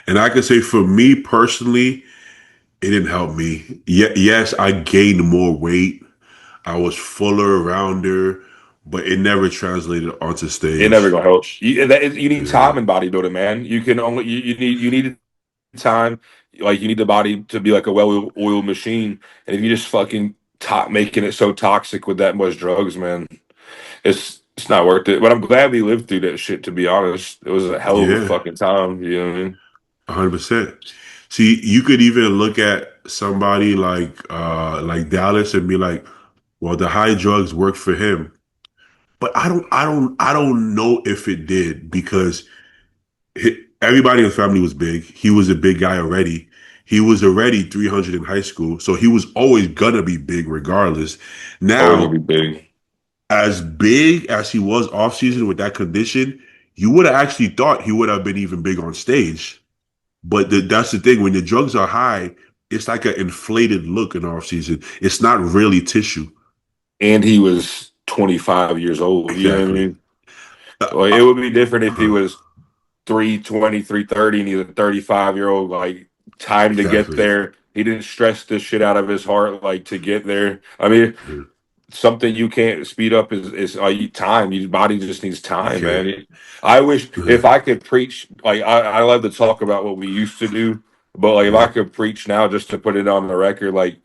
And I can say for me personally, it didn't help me. Yes, I gained more weight. I was fuller, rounder, but it never translated onto It never stage. gonna help. You need Yeah, time in bodybuilding, man. You can only you need time. Like you need the body to be like a well-oiled machine. And if you just fucking making it so toxic with that much drugs, man, it's not worth it. But I'm glad we lived through that shit. To be honest, it was a hell of a yeah, fucking time. You know what I mean? 100%. See, you could even look at somebody like Dallas and be like, well, the high drugs worked for him. But I don't know if it did because everybody in his family was big. He was a big guy already. He was already 300 in high school, so he was always gonna be big regardless. Always gonna Now, be big. as big as he was off season with that condition, you would have actually thought he would have been even big on stage. But that's the thing: when the drugs are high, it's like an inflated look in off season. It's not really tissue. And he was 25 years old. You know what I Exactly. mean? Like it would be different if he Uh, was 320, 330, and he's a 35-year-old. Like time to get exactly. there. He didn't stress the shit out of his heart like to get there. I mean, Yeah, something you can't speed up is time. Your body just needs you time, can't. man. I wish Yeah, if I could preach, like I love to talk about what we used to do, but like if I yeah, could preach now, just to put it on the record, like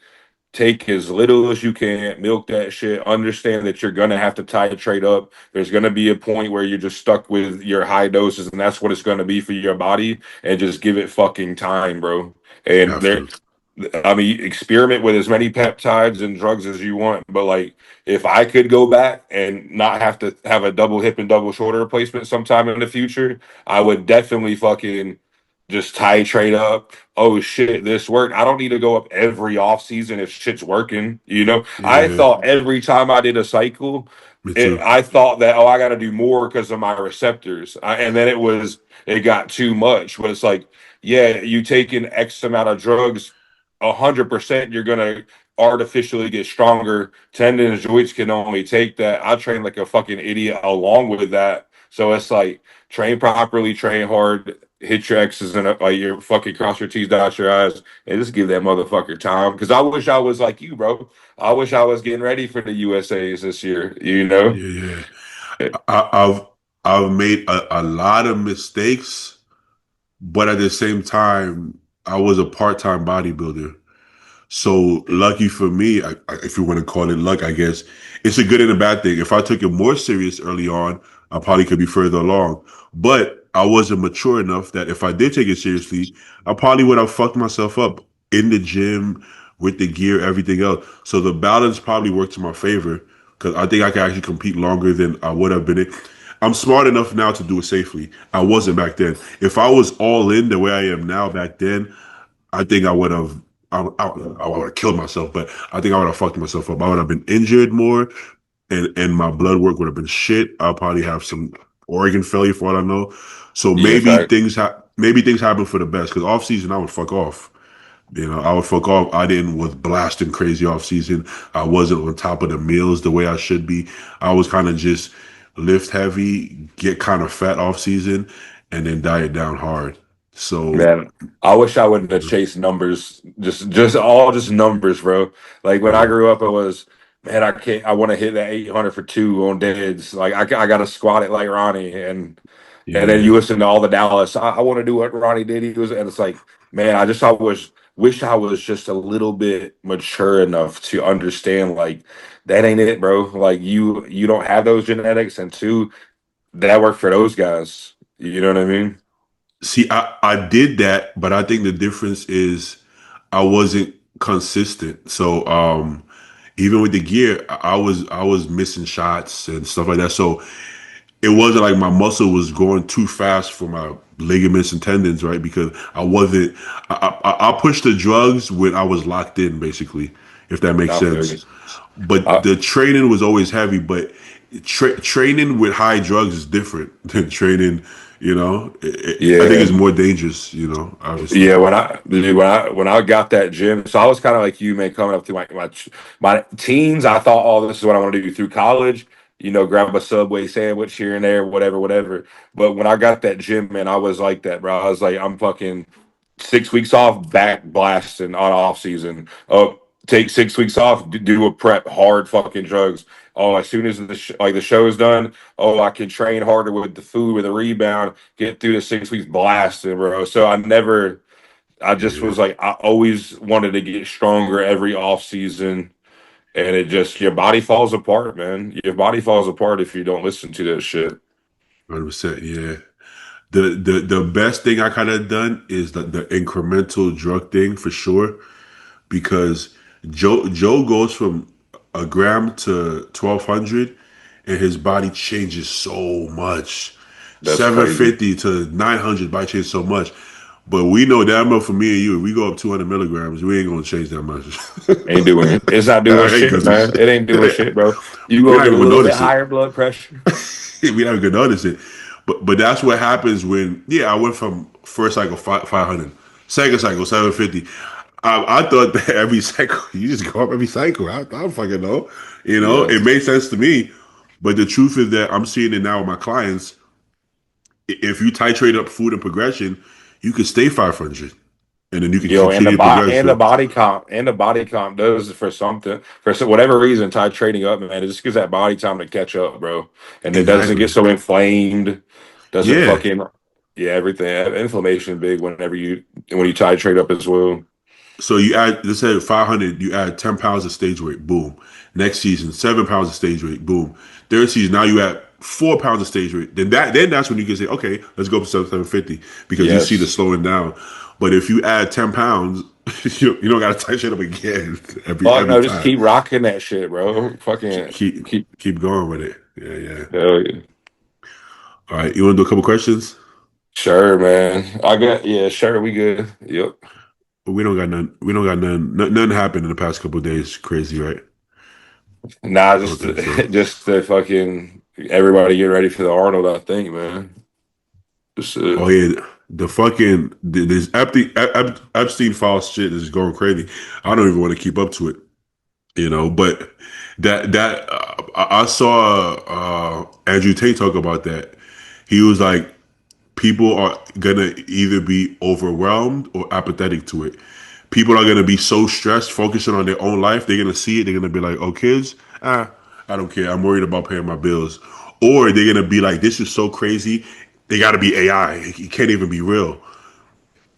take as little as you can, milk that shit, understand that you're gonna have to titrate up. There's gonna be a point where you're just stuck with your high doses, and that's what it's gonna be for your body, and just give it fucking time, bro. And have there, to. I mean, experiment with as many peptides and drugs as you want, but like if I could go back and not have to have a double hip and double shoulder replacement sometime in the future, I would definitely fucking just titrate up. Oh shit, this worked. I don't need to go up every off season if shit's working. You know, I Yeah, thought every time I did a cycle, me too. I thought that I got to do more because of my receptors, and then it got too much. But it's like, yeah, you take in X amount of drugs, 100%, you're gonna artificially get stronger. Tendons, joints can only take that. I train like a fucking idiot along with that. So it's like train properly, train hard, hit your X's and like your fucking cross your T's, dot your I's, and just give that motherfucker time. Because I wish I was like you, bro. I wish I was getting ready for the USA's this year. You know? Yeah, yeah. I've made a lot of mistakes, but at the same time, I was a part-time bodybuilder. So lucky for me, if you want to call it luck, I guess it's a good and a bad thing. If I took it more serious early on, I probably could be further along. But I wasn't mature enough that if I did take it seriously, I probably would have fucked myself up in the gym with the gear, everything else. So the balance probably worked to my favor because I think I could actually compete longer than I would have been. I'm smart enough now to do it safely. I wasn't back then. If I was all in the way I am now back then, I think I would have. I would have killed myself, but I think I would have fucked myself up. I would have been injured more, and my blood work would have been shit. I'll probably have some organ failure for all I know. So Yeah, fact. maybe things happen for the best. Because off season, I would fuck off. I would fuck off. I didn't was blasting crazy off season. I wasn't on top of the meals the way I should be. I was kind of just lift heavy, get kind of fat off season, and then diet down hard. So. Man, I wish I wouldn't have chased numbers. Just numbers, bro. Like when I uh, grew up, it was, man, I can't. I want to hit that 800 for two on deads. Like I got to squat it like Ronnie, and then yeah. you listen to all the Dallas. I want to do what Ronnie did. He was, and it's like, man, I wish I was just a little bit mature enough to understand like that ain't it, bro. Like you don't have those genetics, and two, that worked for those guys. You know what I mean? See, I did that, but I think the difference is I wasn't consistent. So even with the gear, I was missing shots and stuff like that. So it wasn't like my muscle was going too fast for my ligaments and tendons, right? Because I wasn't. I pushed the drugs when I was locked in, basically, if that makes I feel sense. you. But the training was always heavy. But training with high drugs is different than training. I think Yeah. it's more dangerous. Obviously. Yeah, when I got that gym, so I was kind of like you, man, coming up to my teens. I thought, oh, this is what I want to do through college. grab a Subway sandwich here and there, whatever, whatever. But when I got that gym, man, I was like that, bro. I was like, I'm fucking 6 weeks off, back blasting on off season. Oh, take 6 weeks off, do a prep, hard fucking drugs. Oh, as soon as the show is done, oh, I can train harder with the food, with the rebound, get through the 6 weeks blasting, bro. So I just Yeah, was like, I always wanted to get stronger every off season. And it just, your body falls apart, man. Your body falls apart if you don't listen to that shit. 100%. Yeah. The best thing I kind of done is the incremental drug thing for sure, because Joe goes from a gram to 1,200, and his body changes so much. That's crazy. 750 to 900 body changes so much. But we know damn well for me and you, if we go up 200 milligrams, we ain't gonna change that much. Ain't doing it. It's not All doing right, shit, because man. It ain't doing shit, bro. You we're gonna not get a even gonna little bit notice it. higher blood pressure. We not even gonna notice it. But that's what happens when I went from first cycle 500, second cycle 750. I thought that every cycle you just go up every cycle. I don't fucking know. Yeah. It made sense to me. But the truth is that I'm seeing it now with my clients. If you titrate up food and progression, you can stay 500, and then you can Yo, continue to progress. and the So body comp does for something whatever reason. Titrating up, man, it just gives that body time to catch up, bro, and it doesn't get exactly, so inflamed. Doesn't yeah. fucking yeah, everything. Inflammation big when you titrate up as well. So you add, let's say 500, you add 10 pounds of stage weight, boom. Next season, 7 pounds of stage weight, boom. Third season, now you add 4 pounds of stage weight. Then that's when you can say, okay, let's go for 750, because you see the Yes. slowing down. But if you add 10 pounds, you don't got to titrate up again Fuck every no, just time. keep rocking that shit, bro. Keep Fucking keep, keep. keep going with it. Yeah, yeah. Hell yeah. All right, you want to do a couple questions? Sure, man. Yeah, sure, we good. Yep. We don't got none. We don't got none. Nothing happened in the past couple of days. Crazy, right? Nah, I don't think so. just the fucking everybody get ready for the Arnold, I think, man. Just Oh yeah, the fucking this Epstein file shit is going crazy. I don't even want to keep up to it, But I saw Andrew Tate talk about that. He was like, people are gonna either be overwhelmed or apathetic to it. People are gonna be so stressed, focusing on their own life. They're gonna see it. They're gonna be like, "Oh, kids, I don't care. I'm worried about paying my bills." Or they're gonna be like, "This is so crazy. They got to be AI. It can't even be real."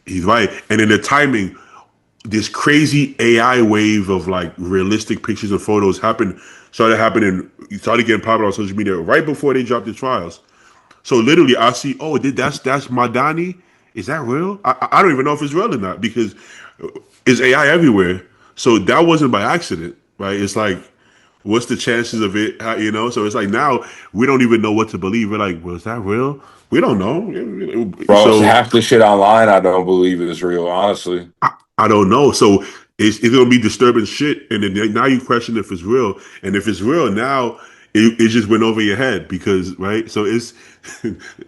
He's right. And in the timing, this crazy AI wave of like realistic pictures and photos started getting popular on social media right before they dropped the trials. So literally, I see, oh, that's Madani. Is that real? I don't even know if it's real or not, because it's AI everywhere. So that wasn't by accident, right? It's like, what's the chances of it? So it's like now we don't even know what to believe. We're like, was that real? We don't know. bro, it's So half the shit online I don't believe is real, honestly. I don't know. So it's going to be disturbing shit. And then now you question if it's real. And if it's real, now it just went over your head, because, right? So it's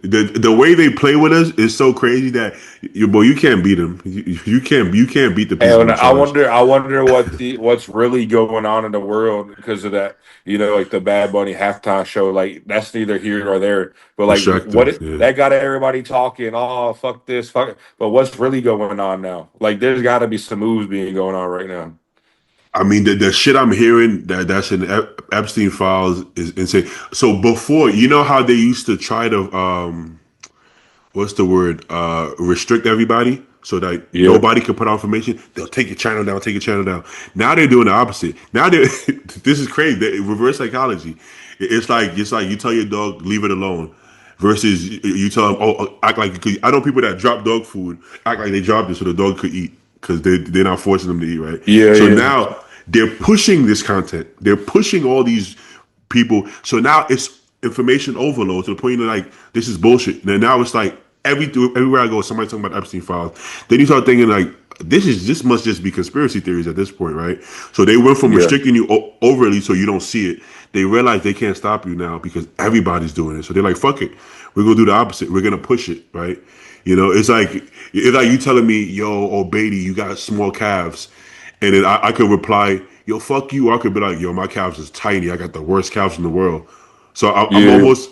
the way they play with us is so crazy that you can't beat them. You can't beat the people And in charge. I wonder what's really going on in the world because of that. Like the Bad Bunny halftime show. Like that's neither here nor there. But like Distracting. Yeah. that got everybody talking. Oh fuck this, fuck. It. But what's really going on now? Like there's got to be some moves being going on right now. I mean, the shit I'm hearing that's in Epstein files is insane. So before, you know how they used to try to what's the word, restrict everybody so that Yeah, nobody can put out information. They'll take your channel down, take your channel down. Now they're doing the opposite. Now they this is crazy. Reverse psychology. It's like you tell your dog leave it alone, versus you tell them, oh, act like, cause I know people that drop dog food, act like they dropped it so the dog could eat, because they're not forcing them to eat, right? yeah, So yeah. now they're pushing this content. They're pushing all these people. So now it's information overload to the point like, this is bullshit. And now it's like everywhere I go, somebody talking about Epstein files. Then you start thinking like, this must just be conspiracy theories at this point, right? So they went from Yeah. restricting you overly so you don't see it. They realize they can't stop you now because everybody's doing it. So they're like, fuck it, we're gonna do the opposite. We're gonna push it, right? It's like you telling me, yo, or Beatty, you got small calves, and then I could reply, yo, fuck you. Or I could be like, yo, my calves is tiny. I got the worst calves in the world. So I'm Yeah. almost,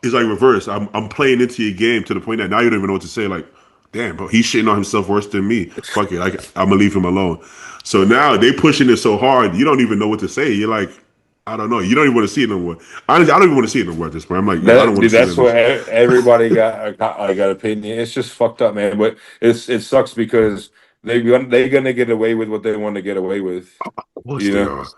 it's like reverse. I'm playing into your game to the point that now you don't even know what to say. Like, damn, bro, he's shitting on himself worse than me. Fuck it, I'm gonna leave him alone. So now they pushing it so hard, you don't even know what to say. You're like, I don't know. You don't even want to see it no more. Honestly, I don't even want to see it no more at this point. I'm like, I don't That want dude, to see that's them. what everybody got opinion. It's just fucked up, man. But it sucks because they gonna get away with what they want to get away with. Of course You they know, are.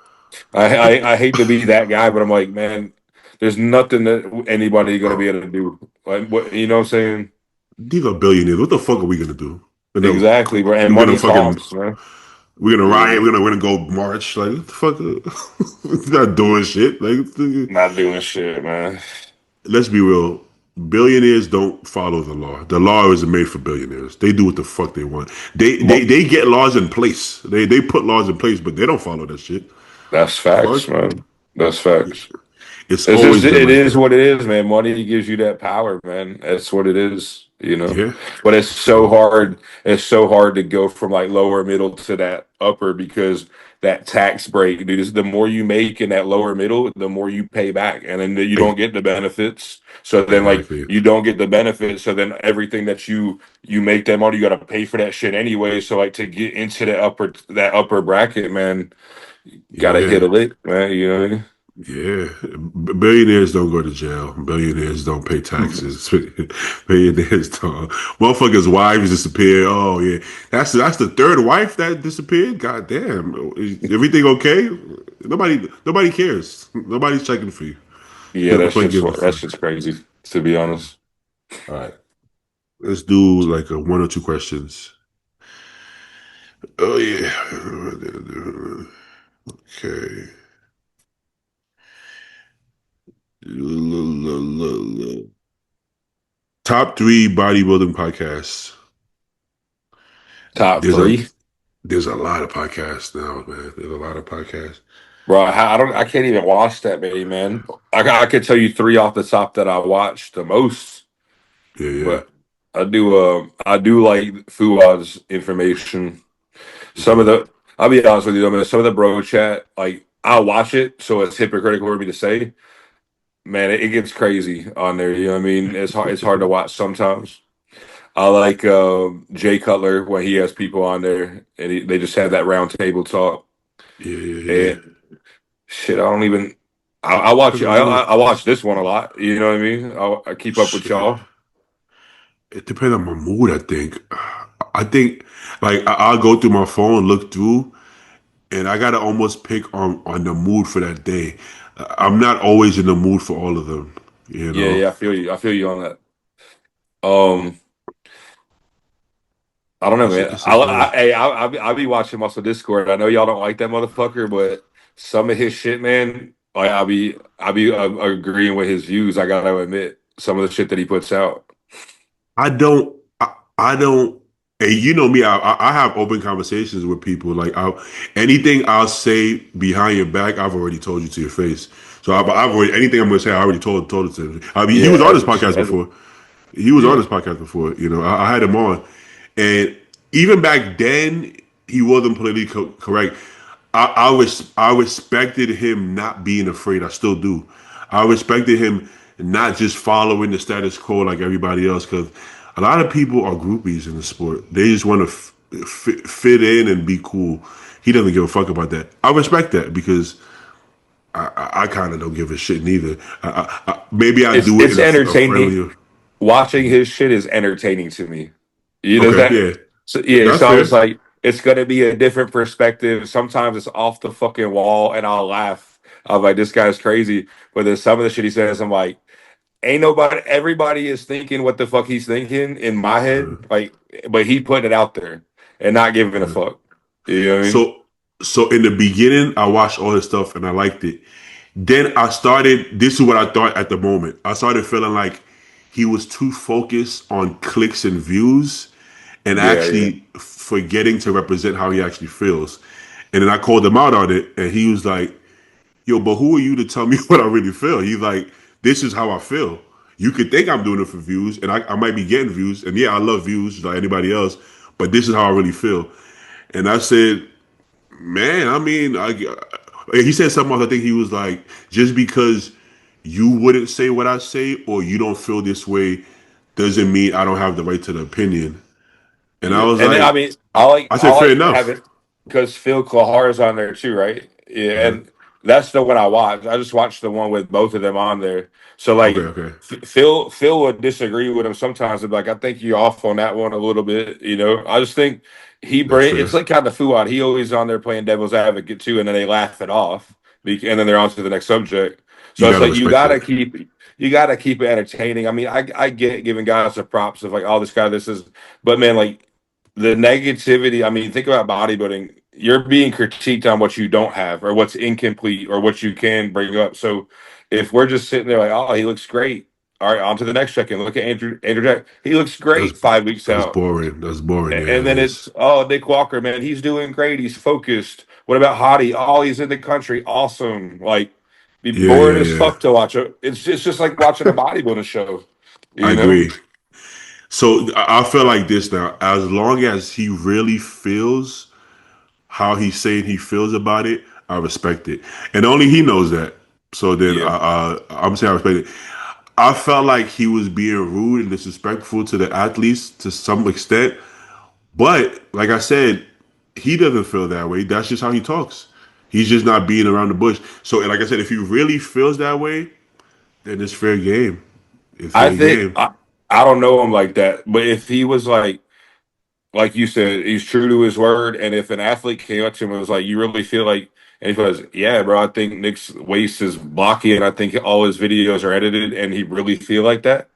I hate to be that guy, but I'm like, man, there's nothing that anybody gonna be Bro, able to do. Like, what you know what I'm saying? these are billionaires. What the fuck are we gonna do? And then Exactly, bro. And we're gonna money fucking talks, man. we're gonna Yeah, riot. We're gonna go march. Like what the fuck? We're not doing shit. Like not doing shit, man. let's be real. Billionaires don't follow the law. The law isn't made for billionaires. They do what the fuck they want. They they Mo- they get laws in place. They put laws in place, but they don't follow that shit. That's Fuck. facts, man. That's facts. It's It's just always been it like is that. what it is, man. Money gives you that power, man. That's what it is, you know. Yeah. But it's so hard. It's so hard to go from like lower middle to that upper because that tax break, dude. Is the more you make in that lower middle, the more you pay back, and then you don't E- get the benefits. So then, like, Exactly. you don't get the benefits. So then, everything that you make that money, you got to pay for that shit anyway. So like to get into that upper bracket, man, got to hit Yeah. a lick, man. You know what Yeah, billionaires don't go to jail. Billionaires don't pay I mean? taxes. Billionaires don't. Motherfuckers' wives disappear. Oh yeah, that's the third wife that disappeared. God damn, is everything okay? Nobody cares. Nobody's checking for you. Yeah, Nobody gives a that's fuck. just crazy, to be honest. All right, let's do like a one or two questions. Oh yeah. Okay. Top three bodybuilding podcasts. Top There's a three, There's a lot of podcasts now, man. There's a lot of podcasts. bro. I can't even watch that many, man. I could tell you three off the top that I watch the most, Yeah, yeah. but I do like Fuad's information. Some of Okay. the, I'll be honest with you, though, man. Some of the bro chat, like I'll watch it, so it's hypocritical for me to say, man. It gets crazy on there. You know what I mean? It's hard to watch sometimes. I like Jay Cutler when he has people on there and they just have that round table talk. Yeah, yeah, yeah. And shit, I don't even. I watch. Depends on mood. I watch this one a lot. You know what I mean? I keep up with Shit. y'all. It depends on my mood, I think. I think like I'll go through my phone, look through, and I gotta almost pick on the mood for that day. I'm not always in the mood for all of them, you Yeah, know. yeah, I feel you. I feel you on that. Um, I don't know, It's a, man. it's a thing. Hey, I'll be watching Muscle Discord. I know y'all don't like that motherfucker, but some of his shit, man. Like I'll be agreeing with his views. I gotta admit, some of the shit that he puts out. I don't. I don't. And you know me, I have open conversations with people. Like anything I'll say behind your back, I've already told you to your face. So I've already anything I'm gonna say, I already told it to him. I mean, he Yeah, was on this podcast before. He was on yeah, this podcast before. You know, I had him on, and even back then, he wasn't politically correct. I respected him not being afraid. I still do. I respected him not just following the status quo like everybody else. Because a lot of people are groupies in the sport. They just want to fit in and be cool. He doesn't give a fuck about that. I respect that because I kind of don't give a shit neither. Maybe I do it it's in a entertaining. friendly. Watching his shit is entertaining to me. You know Okay, that? yeah, So yeah, that's so I was fair. like, it's gonna be a different perspective. Sometimes it's off the fucking wall, and I'll laugh. I'm like, this guy's crazy. But then some of the shit he says, I'm like, ain't nobody. Everybody is thinking what the fuck he's thinking in my Uh, head. Like, but he putting it out there and not giving a uh. fuck. You know what I mean? So so in the beginning, I watched all this stuff and I liked it. Then I started. This is what I thought at the moment. I started feeling like he was too focused on clicks and views, and Yeah, yeah. actually forgetting to represent how he actually feels. And then I called him out on it, and he was like, "Yo, but who are you to tell me what I really feel?" He's like, "This is how I feel. You could think I'm doing it for views, and I might be getting views, and yeah, I love views like anybody else, but this is how I really feel." And I said, man, I mean, He said something else. I think he was like, just because you wouldn't say what I say or you don't feel this way doesn't mean I don't have the right to the opinion. And I Yeah, was and then, I like, mean, I I said, fair like enough. having because Phil Clahar's on there too, right? Yeah, Uh-huh. and that's the one I watched. I just watched the one with both of them on there. So Okay, like, okay. Phil would disagree with him sometimes. And be like, I think you're off on that one a little bit. I just think That's it's fair. like kind of Fuad. He always on there playing devil's advocate too, and then they laugh it off, and then they're on to the next subject. You So it's gotta like respect it. you gotta keep it entertaining. I mean, I get giving guys the props of like, oh, this guy, this is, but man, like the negativity. I mean, think about bodybuilding. You're being critiqued on what you don't have, or what's incomplete, or what you can bring up. So if we're just sitting there like, oh, he looks great. All right, on to the next check-in. Look at Andrew Jack. He looks That's great 5 weeks that's out. boring. That's boring. Yeah, And it then is. it's, oh, Nick Walker, man, he's doing great. He's focused. What about Hottie? Oh, he's in the country. Awesome. Like, be Yeah, boring yeah, as yeah. fuck to watch it. It's just like watching a bodybuilding show, I you know? agree. So I feel like this now. As long as he really feels how he's saying he feels about it, I respect it, and only he knows that. So then, Yeah. I'm saying I respect it. I felt like he was being rude and disrespectful to the athletes to some extent, but like I said, he doesn't feel that way. That's just how he talks. He's just not being around the bush. So, like I said, if he really feels that way, then it's fair game. It's I fair think game. I don't know him like that, but if he was like you said, he's true to his word. And if an athlete came up to him and was like, "You really feel like," and he goes, "Yeah, bro, I think Nick's waist is blocky, and I think all his videos are edited, and he really feel like that."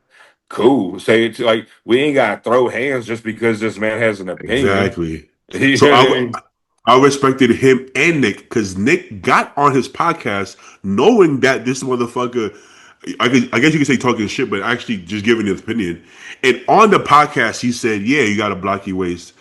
Cool. Say it to, like, we ain't gotta throw hands just because this man has an opinion. Exactly. You So know what I mean? I respected him and Nick because Nick got on his podcast knowing that this motherfucker, I guess you could say talking shit, but actually just giving his opinion. And on the podcast, he said, "Yeah, you got a blocky waist,"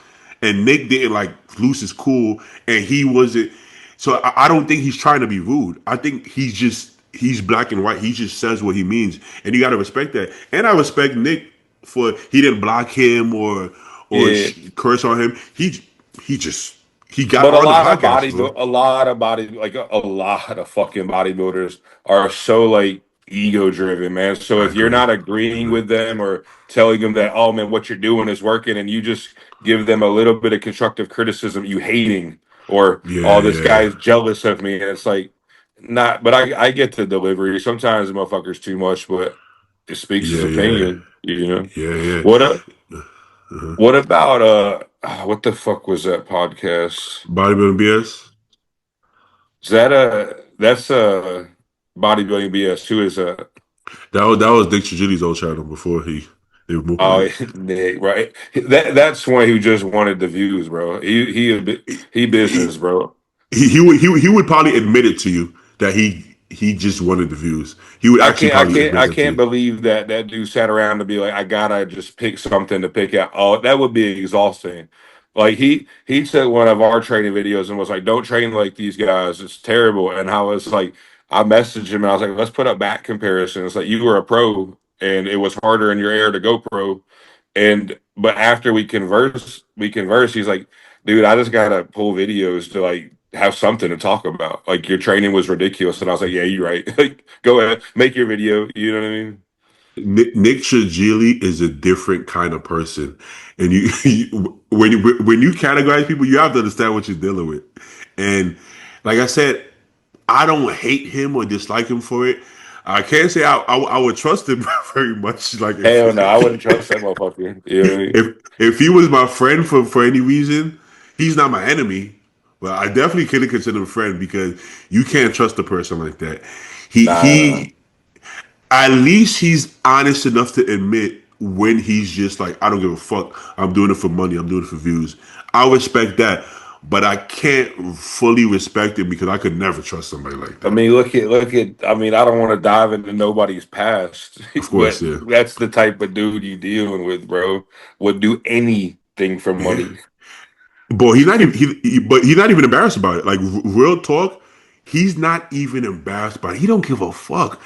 and Nick didn't like lose his cool, and he wasn't. So I don't think he's trying to be rude. I think he's black and white. He just says what he means, and you got to respect that. And I respect Nick for he didn't block him or Yeah. curse on him. He just he got But a on the lot of podcast, bro. like a lot of fucking bodybuilders are so like ego driven, man. So I if you're agree. not I agreeing agree. with them or telling them that, oh man, what you're doing is working, and you just give them a little bit of constructive criticism, you hating, or Yeah, oh, this yeah, guy's jealous of me, and it's like not. But I get the delivery. Sometimes the motherfucker's too much, but it speaks his yeah, yeah, opinion. You know yeah, yeah. what? Uh-huh. What about what the fuck was that podcast? Bodybuilding BS. Is that that's bodybuilding BS? Who is That was Dick Tragedi's old channel before they moved on oh it. Nick, right? That's one who just wanted the views, bro. He business, He, bro. he would probably admit it to you that he just wanted the views. He would actually probably admit I that to can't you. believe that that dude sat around to be like, I gotta just pick something to pick out. Oh, that would be exhausting. Like he took one of our training videos and was like, "Don't train like these guys. It's terrible." And I was like, I messaged him and I was like, "Let's put up back comparison." It's like you were a pro and it was harder in your air to go pro. And but after we converse. He's like, "Dude, I just gotta pull videos to like have something to talk about. Like your training was ridiculous." And I was like, "Yeah, you're right. Like, go ahead, make your video." You know what I mean? Nick Trigili is a different kind of person, and when you categorize people, you have to understand what you're dealing with. And like I said, I don't hate him or dislike him for it. I can't say I would trust him very much. Like Hell no, I wouldn't trust that if motherfucker. You know what I mean? if he was my friend for any reason, he's not my enemy. But I definitely couldn't consider him a friend because you can't trust a person like that. He Nah. he at least he's honest enough to admit when he's just like, I don't give a fuck. I'm doing it for money. I'm doing it for views. I respect that, but I can't fully respect it because I could never trust somebody like I that. mean, look at. I mean, I don't want to dive into nobody's past, Of but course, yeah, that's the type of dude you dealing with, bro. Would do anything for yeah. money. But he's not even but he's not even embarrassed about it. Like real talk, he's not even embarrassed about it. He don't give a fuck.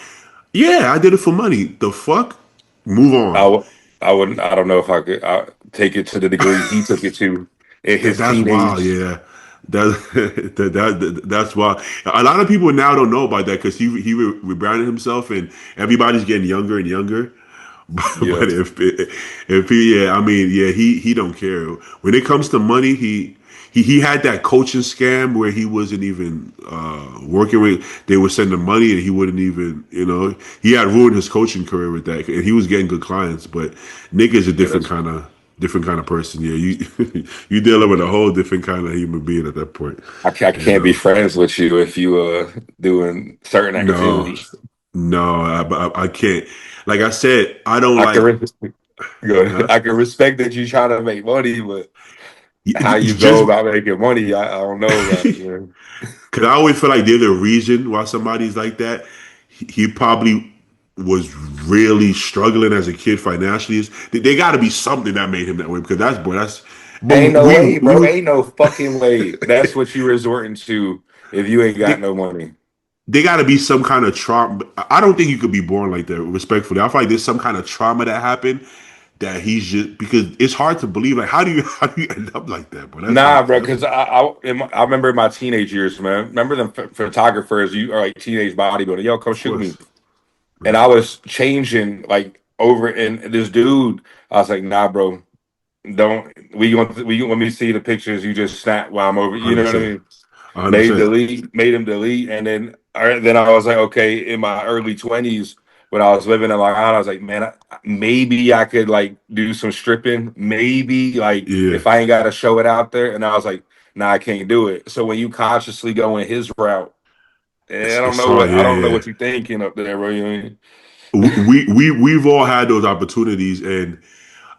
Yeah, I did it for money. The fuck? Move I, on. w- I wouldn't. I don't know if I could take it to the degree he took it to in his That's wild. teenage. Yeah. That's why a lot of people now don't know about that because he rebranded himself and everybody's getting younger and younger. Yeah, But if he, yeah, I mean, yeah, he don't care when it comes to money. He had that coaching scam where he wasn't even working with. They would send him money and he wouldn't even, he had ruined his coaching career with that. And he was getting good clients, but Nick is a yeah, that's different kind of person. Yeah, you you dealing with a whole different kind of human being at that point. I You can't be know, friends with you if you doing certain no, activities. no, I can't. Like I said, I don't I can like. good. Huh? I can respect that you trying to make money, but how you go Just about making money, I don't know about. You because I always feel like they're the reason why somebody's like that. He probably was really struggling as a kid financially. They got to be something that made him that way because that's boy. That's but ain't no way, bro. Ain't no fucking way. That's what you resorting to if you ain't got they, no money. they got to be some kind of trauma. I don't think you could be born like that. Respectfully, I feel like there's some kind of trauma that happened that he's just because it's hard to believe. Like how do you end up like that? But that's Nah, like bro. that's Because I remember in my teenage years, man. Remember them photographers? You are like teenage bodybuilding. Yo, come of shoot me. course. And Yeah. I was changing like over, and this dude, I was like, nah, bro. Don't we want me to see the pictures you just snap while I'm over? You know what I 100%. mean? Percent. Made him delete, and then I was like, okay, in my early 20s when I was living in Long Island, I was like, man, maybe I could like do some stripping, maybe like Yeah. if I ain't got to show it out there. And I was like, nah, I can't do it. So when you consciously go in his route, It's hard. I Yeah. don't know Yeah. what you're thinking up there, bro. You know what I mean? We've all had those opportunities, and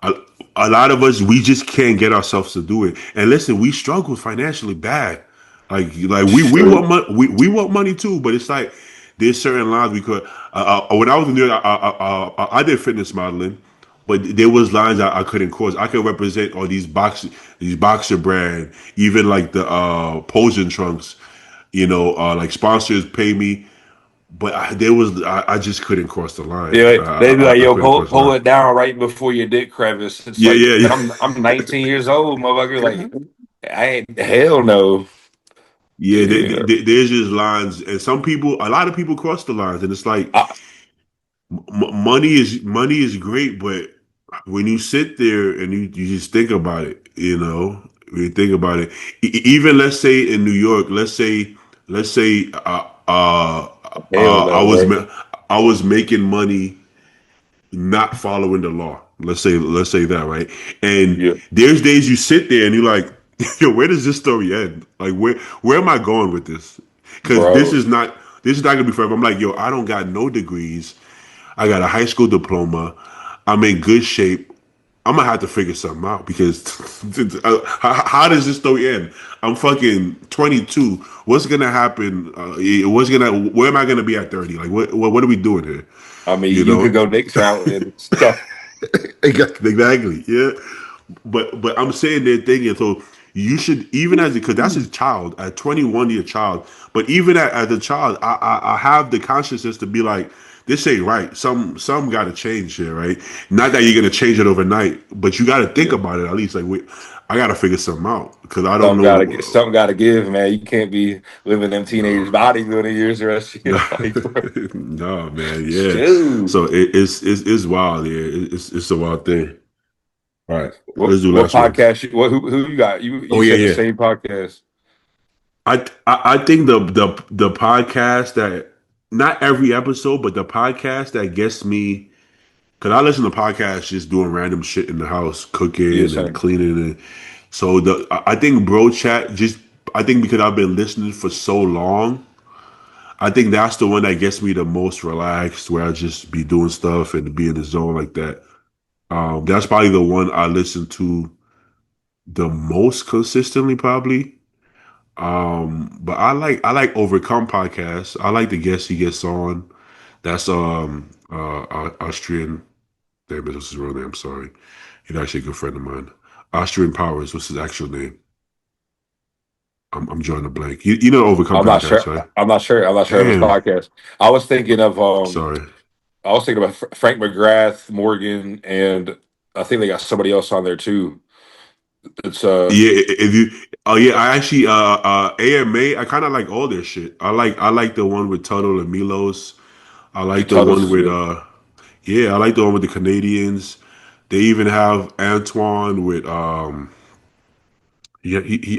a, a lot of us we just can't get ourselves to do it. And listen, we struggle financially bad. Like we True. want money, we want money too, but it's like there's certain lines we could. When I was in New York, I did fitness modeling, but there was lines I couldn't cross. I could represent all these boxer brand, even like the posing trunks. Like sponsors pay me, but I just couldn't cross the line. Yeah, they'd be like, I "Yo, couldn't cross the pull line. it down right before your dick crevice." It's Yeah, like, yeah, man, yeah. I'm 19 years old, motherfucker. Like, I ain't hell no. Yeah, Yeah, there's just lines, and a lot of people cross the lines, and it's like I, money is great, but when you sit there and you just think about it, when you think about it, even let's say in New York, let's say hell I no, was bro. I was making money not following the law. Let's say that, right? And Yeah, there's days you sit there and you're like, yo, where does this story end? Like where am I going with this? Because this bro. is not gonna be forever. I'm like, yo, I don't got no degrees. I got a high school diploma. I'm in good shape. I'm gonna have to figure something out because how does this story end? I'm fucking 22. What's gonna happen? Where am I gonna be at 30? Like what are we doing here? I mean, You you could know? go Nick's route and stuff. Exactly. Yeah. But I'm saying they're thinking so you should even as because that's a child at 21 year child. But even as a child, I have the consciousness to be like this ain't right. Some got to change here, right? Not that you're gonna change it overnight, but you got to think Yeah, about it at least. Like wait, I got to figure something out because I don't know. something gotta give, man. You can't be living them No, teenage bodybuilding years the rest of your no, life, bro. no, man. Yeah. Shoot. So it's wild. Yeah, it's a wild thing. All right, let's do What last one. podcast? Who you got? You Oh yeah, said the yeah. same podcast. I think the podcast that not every episode, but the podcast that gets me because I listen to podcasts just doing random shit in the house, Yeah, cooking and same. cleaning, and so I think Bro Chat just I think because I've been listening for so long, I think that's the one that gets me the most relaxed, where I just be doing stuff and be in the zone like that. That's probably the one I listen to the most consistently, probably. But I like Overcome podcast. I like the guest he gets on. That's Austrian. Damn it, what's his real name? I'm sorry. He's actually a good friend of mine. Austrian Powers. What's his actual name? I'm drawing a blank. You know Overcome I'm not podcast, sure. right? I'm not sure. I'm not sure of his Damn. podcast. I was thinking of Sorry. I was thinking about Frank McGrath, Morgan, and I think they got somebody else on there too. It's Yeah, if you, oh yeah, I actually, AMA, I kind of like all their shit. I like the one with Tuttle and Milos. I like the Tuttle's one is with, good. yeah, I like the one with the Canadians. They even have Antoine with, yeah,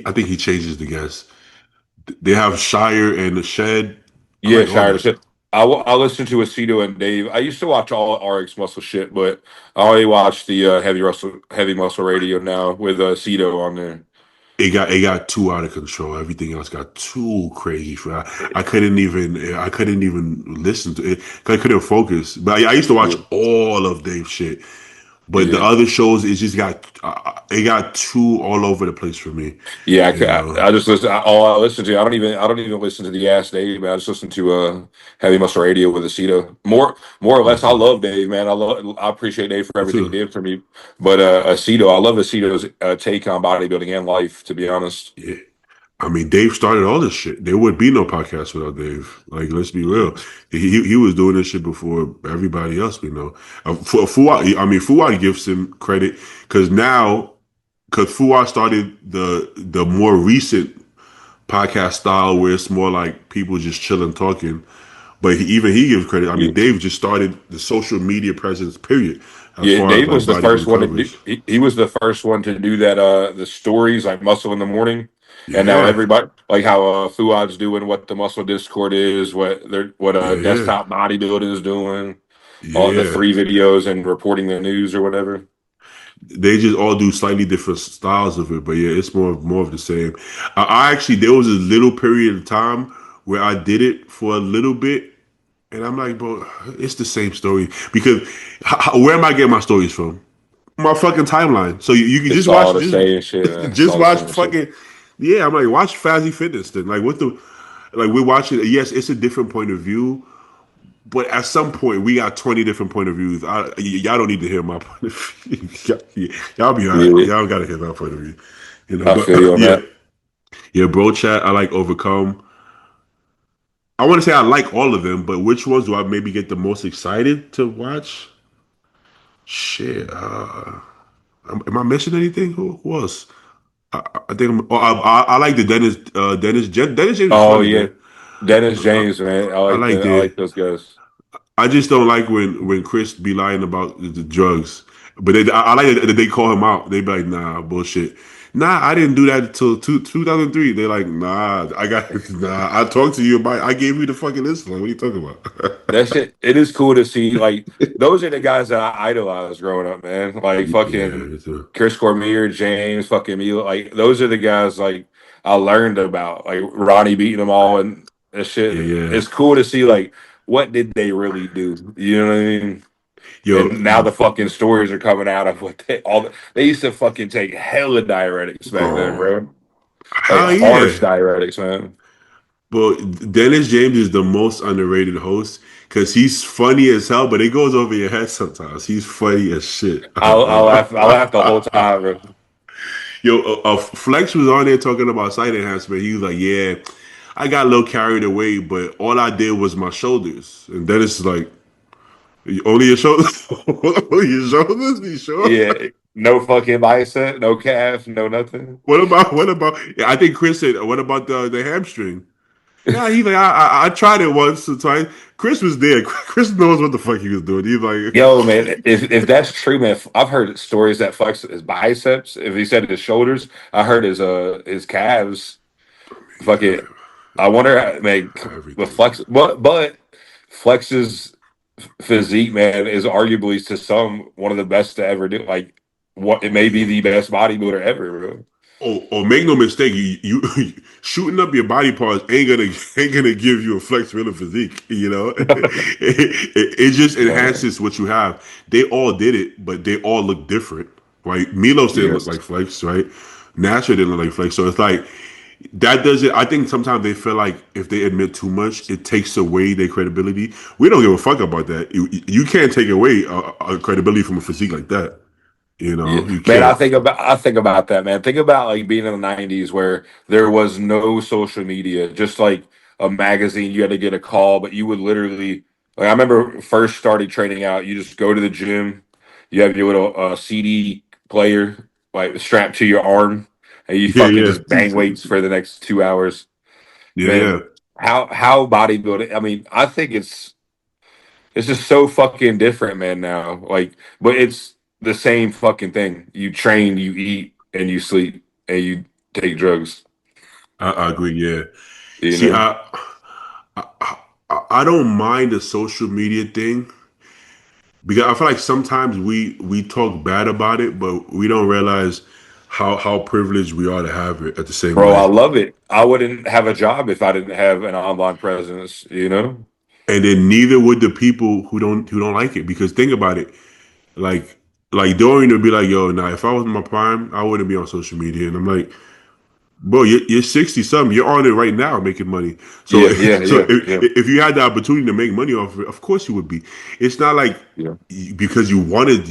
I think he changes the guest. They have Shire and the Shed. I Yeah, like all Shire that. shit. I listen to Aceto and Dave. I used to watch all RX Muscle shit, but I only watch the Heavy Muscle Radio now with Aceto on there. It got too out of control. Everything else got too crazy for I couldn't even listen to it 'cause I couldn't focus. But I used to watch Yeah, all of Dave's shit. But the yeah. other shows, it got too all over the place for me. Yeah, You know, I just listen. All I listen to, I don't even listen to the Ask Dave, man. I just listen to Heavy Muscle Radio with Aceto. More or less, I okay, love Dave, man. I appreciate Dave for me everything he too. did for me. But Aceto, I love Aceto's take on bodybuilding and life. To be honest, Yeah. I mean, Dave started all this shit. There would be no podcast without Dave. Like, let's be yeah, real. He was doing this shit before everybody else we know. For Fuad, I mean, Fuad gives him credit because Fuad started the more recent podcast style where it's more like people just chilling talking. But even he gives credit. I yeah. mean, Dave just started the social media presence. Period. As Yeah, far as Dave like was the first bodybuilding one to do. covers. He was the first one to do that. The stories like Muscle in the Morning, and now Yeah, everybody like how Fuad's doing what the Muscle Discord is, what yeah, yeah, Desktop Bodybuilding is doing, all the yeah. 3 videos and reporting the news or whatever. They just all do slightly different styles of it, but yeah, it's more of the same. I actually there was a little period of time where I did it for a little bit, and I'm like, bro, it's the same story because where am I getting my stories from? My fucking timeline. So you can It's just all watch the same shit, man. It's just all the watch same shit. fucking yeah. I'm like watch Fazzy Fitness then. Like what the like we're watching. Yes, it's a different point of view, but at some point, we got 20 different point of views. Y'all don't need to hear my point of view. Y'all be all right. Yeah, Y'all don't got to hear my point of view. I But feel you on yeah, that. yeah, bro, chat. I like Overcome. I want to say I like all of them, but which ones do I maybe get the most excited to watch? Shit. Am I missing anything? Who else? I think I like the Dennis James is Oh funny, yeah, man. Dennis I, James, man. I like I the like those guys. I just don't like when Chris be lying about the drugs. But I like that they call him out. They be like, nah, bullshit. Nah, I didn't do that until 2003. They're like, nah, nah, I talked to you about it. I gave you the fucking insulin. What are you talking That about? shit, it is cool to see. Like, those are the guys that I idolized growing up, man. Like, Yeah, fucking it's a, Chris Cormier, James, fucking me. Like, those are the guys, like, I learned about. Like, Ronnie beating them all and that yeah, shit. yeah. It's cool to see, like, what did they really do? You know what I mean? Yo, And now the fucking stories are coming out of what they used to fucking take hella diuretics back then, oh, bro. Like, hell yeah. harsh diuretics, man. But Dennis James is the most underrated host because he's funny as hell, but it goes over your head sometimes. He's funny as shit. I laugh the whole time, bro. Yo, Flex was on there talking about side enhancement. He was like, "Yeah, I got a little carried away, but all I did was my shoulders." And Dennis is like, "Only your shoulders? Only your shoulders? You sure?" Yeah, no fucking bicep, no calf, no nothing. What about? Yeah, I think Chris said, "What about the hamstring?" Yeah, he's like, I tried it once or twice. Chris was there. Chris knows what the fuck he was doing. He's like, Yo, man, if that's true, man, I've heard stories that flex his biceps. If he said his shoulders, I heard his calves. Fuck it. I wonder, man, the everything. flex, but Flex's physique, man, is arguably to some one of the best to ever do. Like, what it may be the best bodybuilder ever, bro. Oh, make no mistake, you shooting up your body parts ain't gonna give you a flexibility physique. You know, it just Man, enhances what you have. They all did it, but they all look different, right? Milos didn't look yes, like Flex, right? Nasser didn't look like Flex, so it's like that doesn't. I think sometimes they feel like if they admit too much, it takes away their credibility. We don't give a fuck about that. You can't take away a credibility from a physique like that. You yeah, know, you man. can't. I think about that, man. Think about like being in the '90s where there was no social media, just like a magazine. You had to get a call, but you would literally. Like I remember first started training out. You just go to the gym. You have your little CD player. like strapped to your arm, and you Yeah, fucking yeah, just bang weights for the next 2 hours. yeah, yeah. Man, how bodybuilding? I mean, I think it's just so fucking different, man. Now, like, but it's the same fucking thing. You train, you eat, and you sleep, and you take drugs. I agree. Yeah. You See, know, I, I don't mind the social media thing because I feel like sometimes we talk bad about it, but we don't realize how privileged we are to have it at the same bro, I way. love it. I wouldn't have a job if I didn't have an online presence. You know, And then neither would the people who don't like it because think about it, like like Dorian would be like, "Yo, now if I was in my prime, I wouldn't be on social media," and I'm like, bro, you're 60 something. You're on it right now making money. So, yeah, yeah, so yeah, yeah, if you had the opportunity to make money off of it, of course you would be. It's not like yeah. because you wanted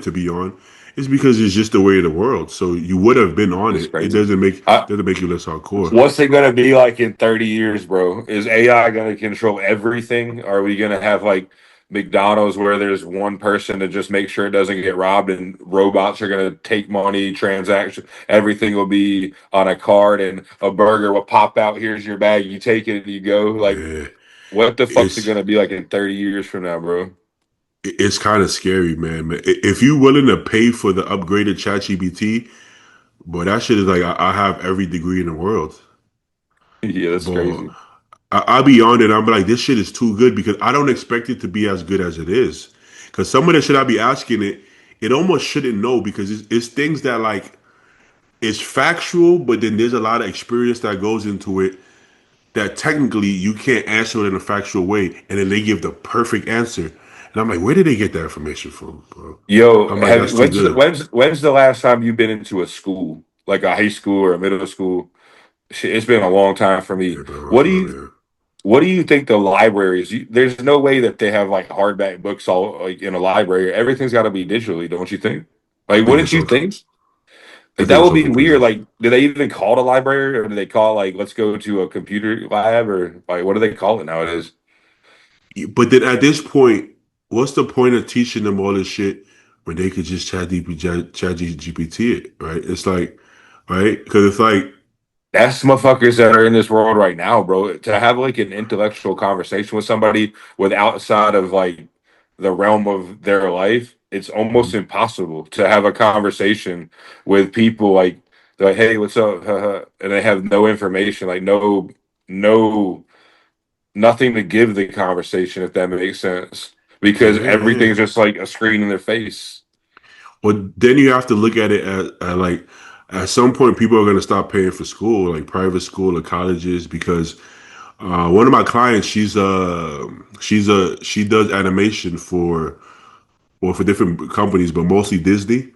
to be on. It's because it's just the way of the world. So you would have been on It's it. It crazy. doesn't make you less hardcore. What's it gonna be like in 30 years, bro? Is AI gonna control everything? Are we gonna have like McDonald's where there's one person to just make sure it doesn't get robbed and robots are gonna take money, transaction, everything will be on a card and a burger will pop out, here's your bag, you take it and you go. Like Yeah, what the fuck's it it's gonna be like in 30 years from now, bro? it's kind of scary, man. If you're willing to pay for the upgraded ChatGPT, boy, that shit is like I have every degree in the world. Yeah, that's But crazy. I'll be on it. I'm like, this shit is too good because I don't expect it to be as good as it is. Because some of the shit I be asking it, it almost shouldn't know because it's things that like it's factual, but then there's a lot of experience that goes into it that technically you can't answer it in a factual way, and then they give the perfect answer. And I'm like, where did they get that information from, bro? Yo, I'm like, have that's too good. when's the last time you've been into a school, like a high school or a middle school? Shit, it's been a long time for me. Yeah, bro. What do Oh, you yeah. what do you think the libraries? There's no way that they have like hardback books all like in a library. Everything's got to be digitally, don't you think? I Like, think wouldn't it's you all. think? I Like think that it's would all be weird. computers. Like, do they even call it a library, or do they call like let's go to a computer lab, or like what do they call it nowadays? But then at this point, what's the point of teaching them all this shit when they could just chat GPT it, right? It's like, right? Because it's like, That's motherfuckers that are in this world right now, bro. To have like an intellectual conversation with somebody with outside of like the realm of their life, it's almost impossible to have a conversation with people like they're like, hey, what's up? And they have no information, like no, nothing to give the conversation, if that makes sense. Because yeah, yeah. everything's just like a screen in their face. Well, then you have to look at it at like, at some point, people are going to stop paying for school, like private school or colleges, because one of my clients, she does animation for, well, for different companies, but mostly Disney.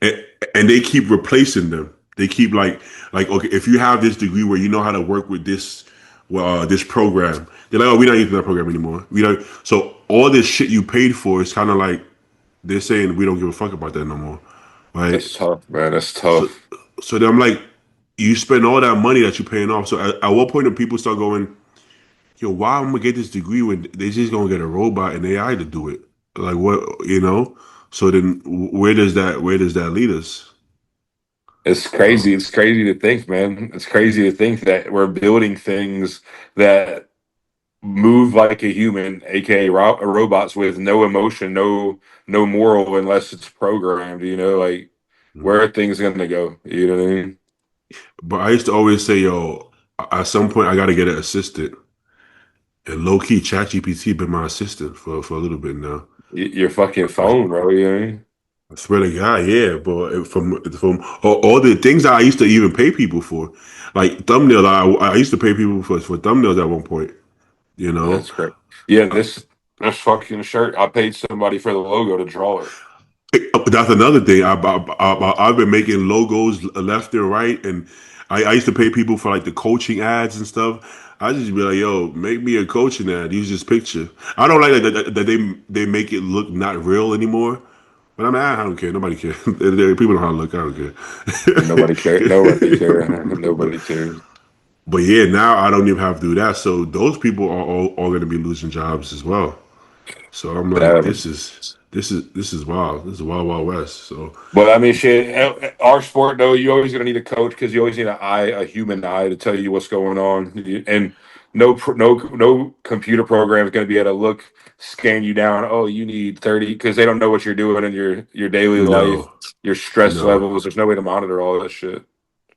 and, and they keep replacing them. They keep like okay, if you have this degree where you know how to work with this, this program, they're like, oh, we don't need that program anymore. We don't. So all this shit you paid for is kind of like they're saying we don't give a fuck about that no more, right? That's tough, man. That's So tough. so then I'm like, you spend all that money that you're paying off. So at what point do people start going, yo, why I'm gonna get this degree when they just gonna get a robot and AI to do it? Like what? So then where does that lead us? It's Uh, crazy. It's crazy to think, man. It's crazy to think that we're building things that move like a human, aka robots with no emotion, no moral, unless it's programmed. You know, like where are things gonna go? You know what I mean? But I used to always say, yo, at some point I got to get an assistant. And low key, ChatGPT been my assistant for a little bit now. Your fucking phone, bro. You know what I mean? I swear to God, yeah. But from all the things that I used to even pay people for, like thumbnails, I used to pay people for thumbnails at one point. You know, That's great. Yeah, this fucking shirt. I paid somebody for the logo to draw it. That's another thing. I've been making logos left and right, and I used to pay people for like the coaching ads and stuff. I just be like, yo, make me a coaching ad. Use this picture. I don't like that they make it look not real anymore. But I mean, I don't care. Nobody cares. People know how to look. I don't Nobody cares. Nobody care. cares. Nobody cares. But yeah, now I don't even have to do that. So those people are all going to be losing jobs as well. So I'm like, Um, this is. this is wild. This is wild wild west. So But I mean, shit. Our sport, though, you always gonna need a coach because you always need a human eye, to tell you what's going on. And no computer program is gonna be able to scan you down. Oh, you need 30, because they don't know what you're doing in your daily life, no, your stress no. levels. There's no way to monitor all that shit.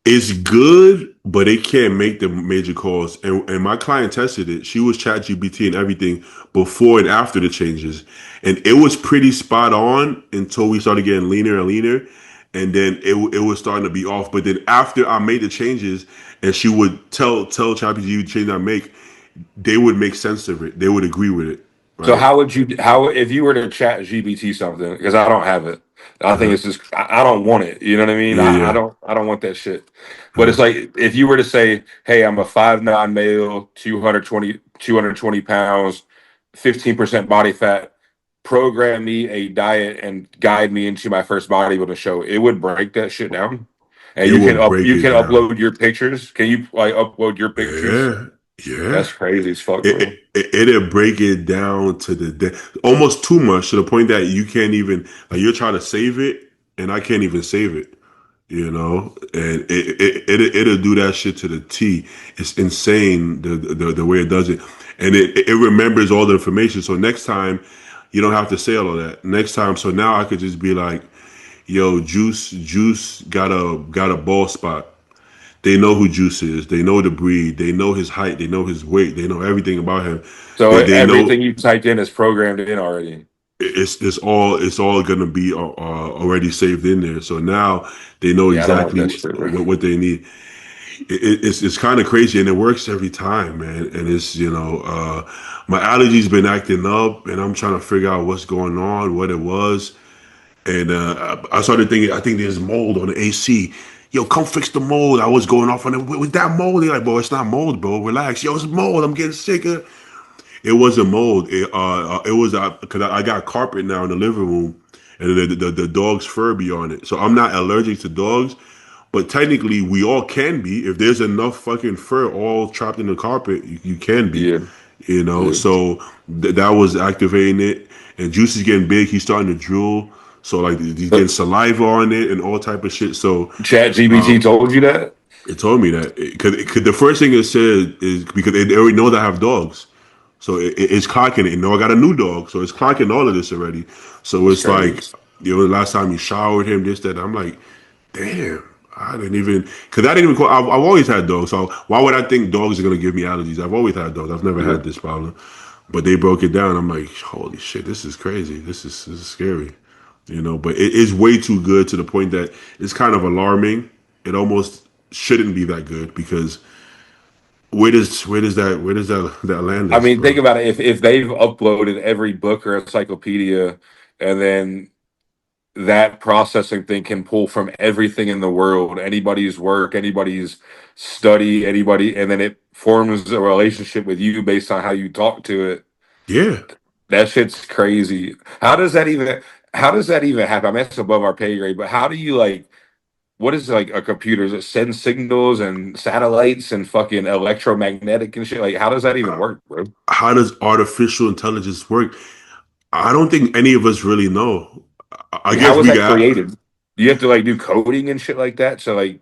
It's good, but they can't make the major calls. And my client tested it. She was chat GPT and everything before and after the changes. And it was pretty spot on until we started getting leaner and leaner. And then it was starting to be off. But then after I made the changes and she would tell chat GPT the change I make, they would make sense of it. They would agree with it. So Right. how if you were to chat GBT something, because I don't have it. I think Uh-huh. it's just I don't want it. You know what I mean? Yeah, I yeah. don't want that shit. But Uh-huh. it's like if you were to say, "Hey, I'm a 5'9" male, 220 pounds, 15% body fat. Program me a diet and guide me into my first bodybuilding show." It would break that shit down. And It will break you it can down. upload your pictures. Can you like upload your pictures? Yeah, yeah. That's crazy as fuck, it, bro. it'll break it down to almost too much to the point that you can't even like you're trying to save it and I can't even save it, and it'll do that shit to the T. It's insane the way it does it, and it remembers all the information. So next time you don't have to say all of that. Next time, so now I could just be like, "Yo, Juice got a ball spot." They know who Juice is. They know the breed. They know his height. They know his weight. They know everything about him. So They know everything you typed in is programmed in already. it's all gonna be already saved in there. So now they know Yeah, I don't want exactly that shit, bro. what they need. It's kind of crazy, and it works every time, man. And it's my allergies been acting up, and I'm trying to figure out what's going on, what it was. And I started thinking, I think there's mold on the AC. Yo, come fix the mold. I was going off on it. With that mold? They're like, bro, it's not mold, bro. Relax. Yo, it's mold. I'm getting sicker. It wasn't mold. It was because I got carpet now in the living room, and the dog's fur be on it. So I'm not allergic to dogs, but technically we all can be. If there's enough fucking fur all trapped in the carpet, you can be. Yeah, yeah. So that was activating it, and Juice is getting big. He's starting to drool. So like he's getting So saliva on it and all type of shit. So Chat GBT um, told you that? it told me that because the first thing it said is because they already know that I have dogs. So it's clocking it. I got a new dog, so it's clocking all of this already. So That's it's crazy. like, the last time you showered him, this, that. I'm like, damn, I didn't even, because I didn't even, I've always had dogs. So why would I think dogs are going to give me allergies? I've always had dogs. I've never Yeah. had this problem. But they broke it down. I'm like, holy shit, this is crazy. This is scary. But it is way too good to the point that it's kind of alarming. It almost shouldn't be that good because where does that land I us, mean, think bro? about it. If they've uploaded every book or encyclopedia, and then that processing thing can pull from everything in the world, anybody's work, anybody's study, anybody, and then it forms a relationship with you based on how you talk to it. Yeah. That shit's crazy. How does that even happen? I mean, it's above our pay grade, but how do you like what is like a computer? Does it send signals and satellites and fucking electromagnetic and shit? Like, how does that even work, bro? How does artificial intelligence work? I don't think any of us really know. I Like, guess how was we that got. created? You have to like do coding and shit like that. So like,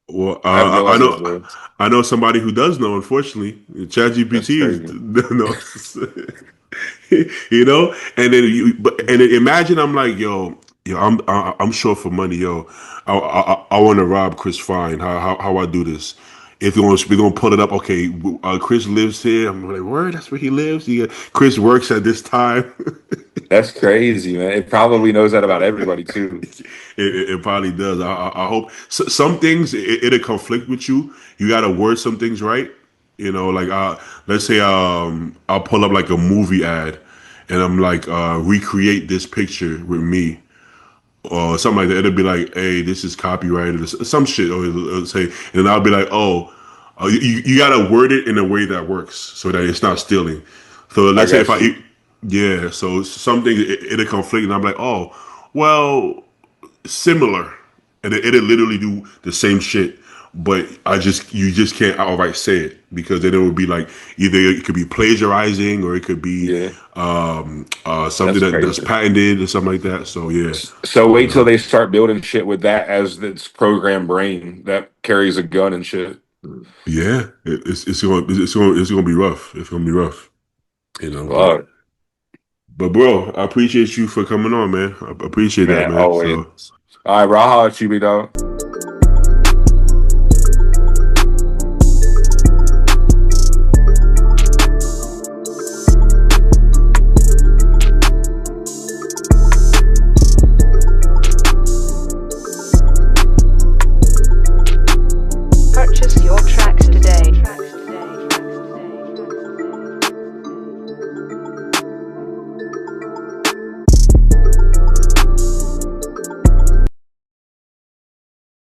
Well, I have no I idea, know, bro. I know somebody who does know. Unfortunately, That's ChatGPT is crazy. knows. And then and then imagine I'm like, yo, I'm short for money, yo. I want to rob Chris Fine. How I do this? If we're gonna pull it up, okay. Chris lives here. I'm like, word, that's where he lives. Chris works at this time. That's crazy, man. It probably knows that about everybody too. It probably does. I hope some things it'll conflict with you. You got to word some things right. Like let's say I'll pull up like a movie ad, and I'm like recreate this picture with me or something like that. It'll be like, hey, this is copyrighted or some shit, or it'll say, and I'll be like, oh, you got to word it in a way that works so that it's not stealing. So I let's say if got you. yeah, so something it'll conflict, and I'm like, well, similar, and it'll literally do the same shit. but you just can't outright say it, because then it would be like either it could be plagiarizing or it could be Yeah, something that's that's crazy. patented or something like that. So yeah, So you wait till know, they start building shit with that as its program brain that carries a gun and shit. yeah, it's gonna be rough. It's gonna be rough, you know. Fuck, But bro, I appreciate you for coming on, man. I appreciate that, man, man. always. So All right, bro. I'll holler at you, big dog.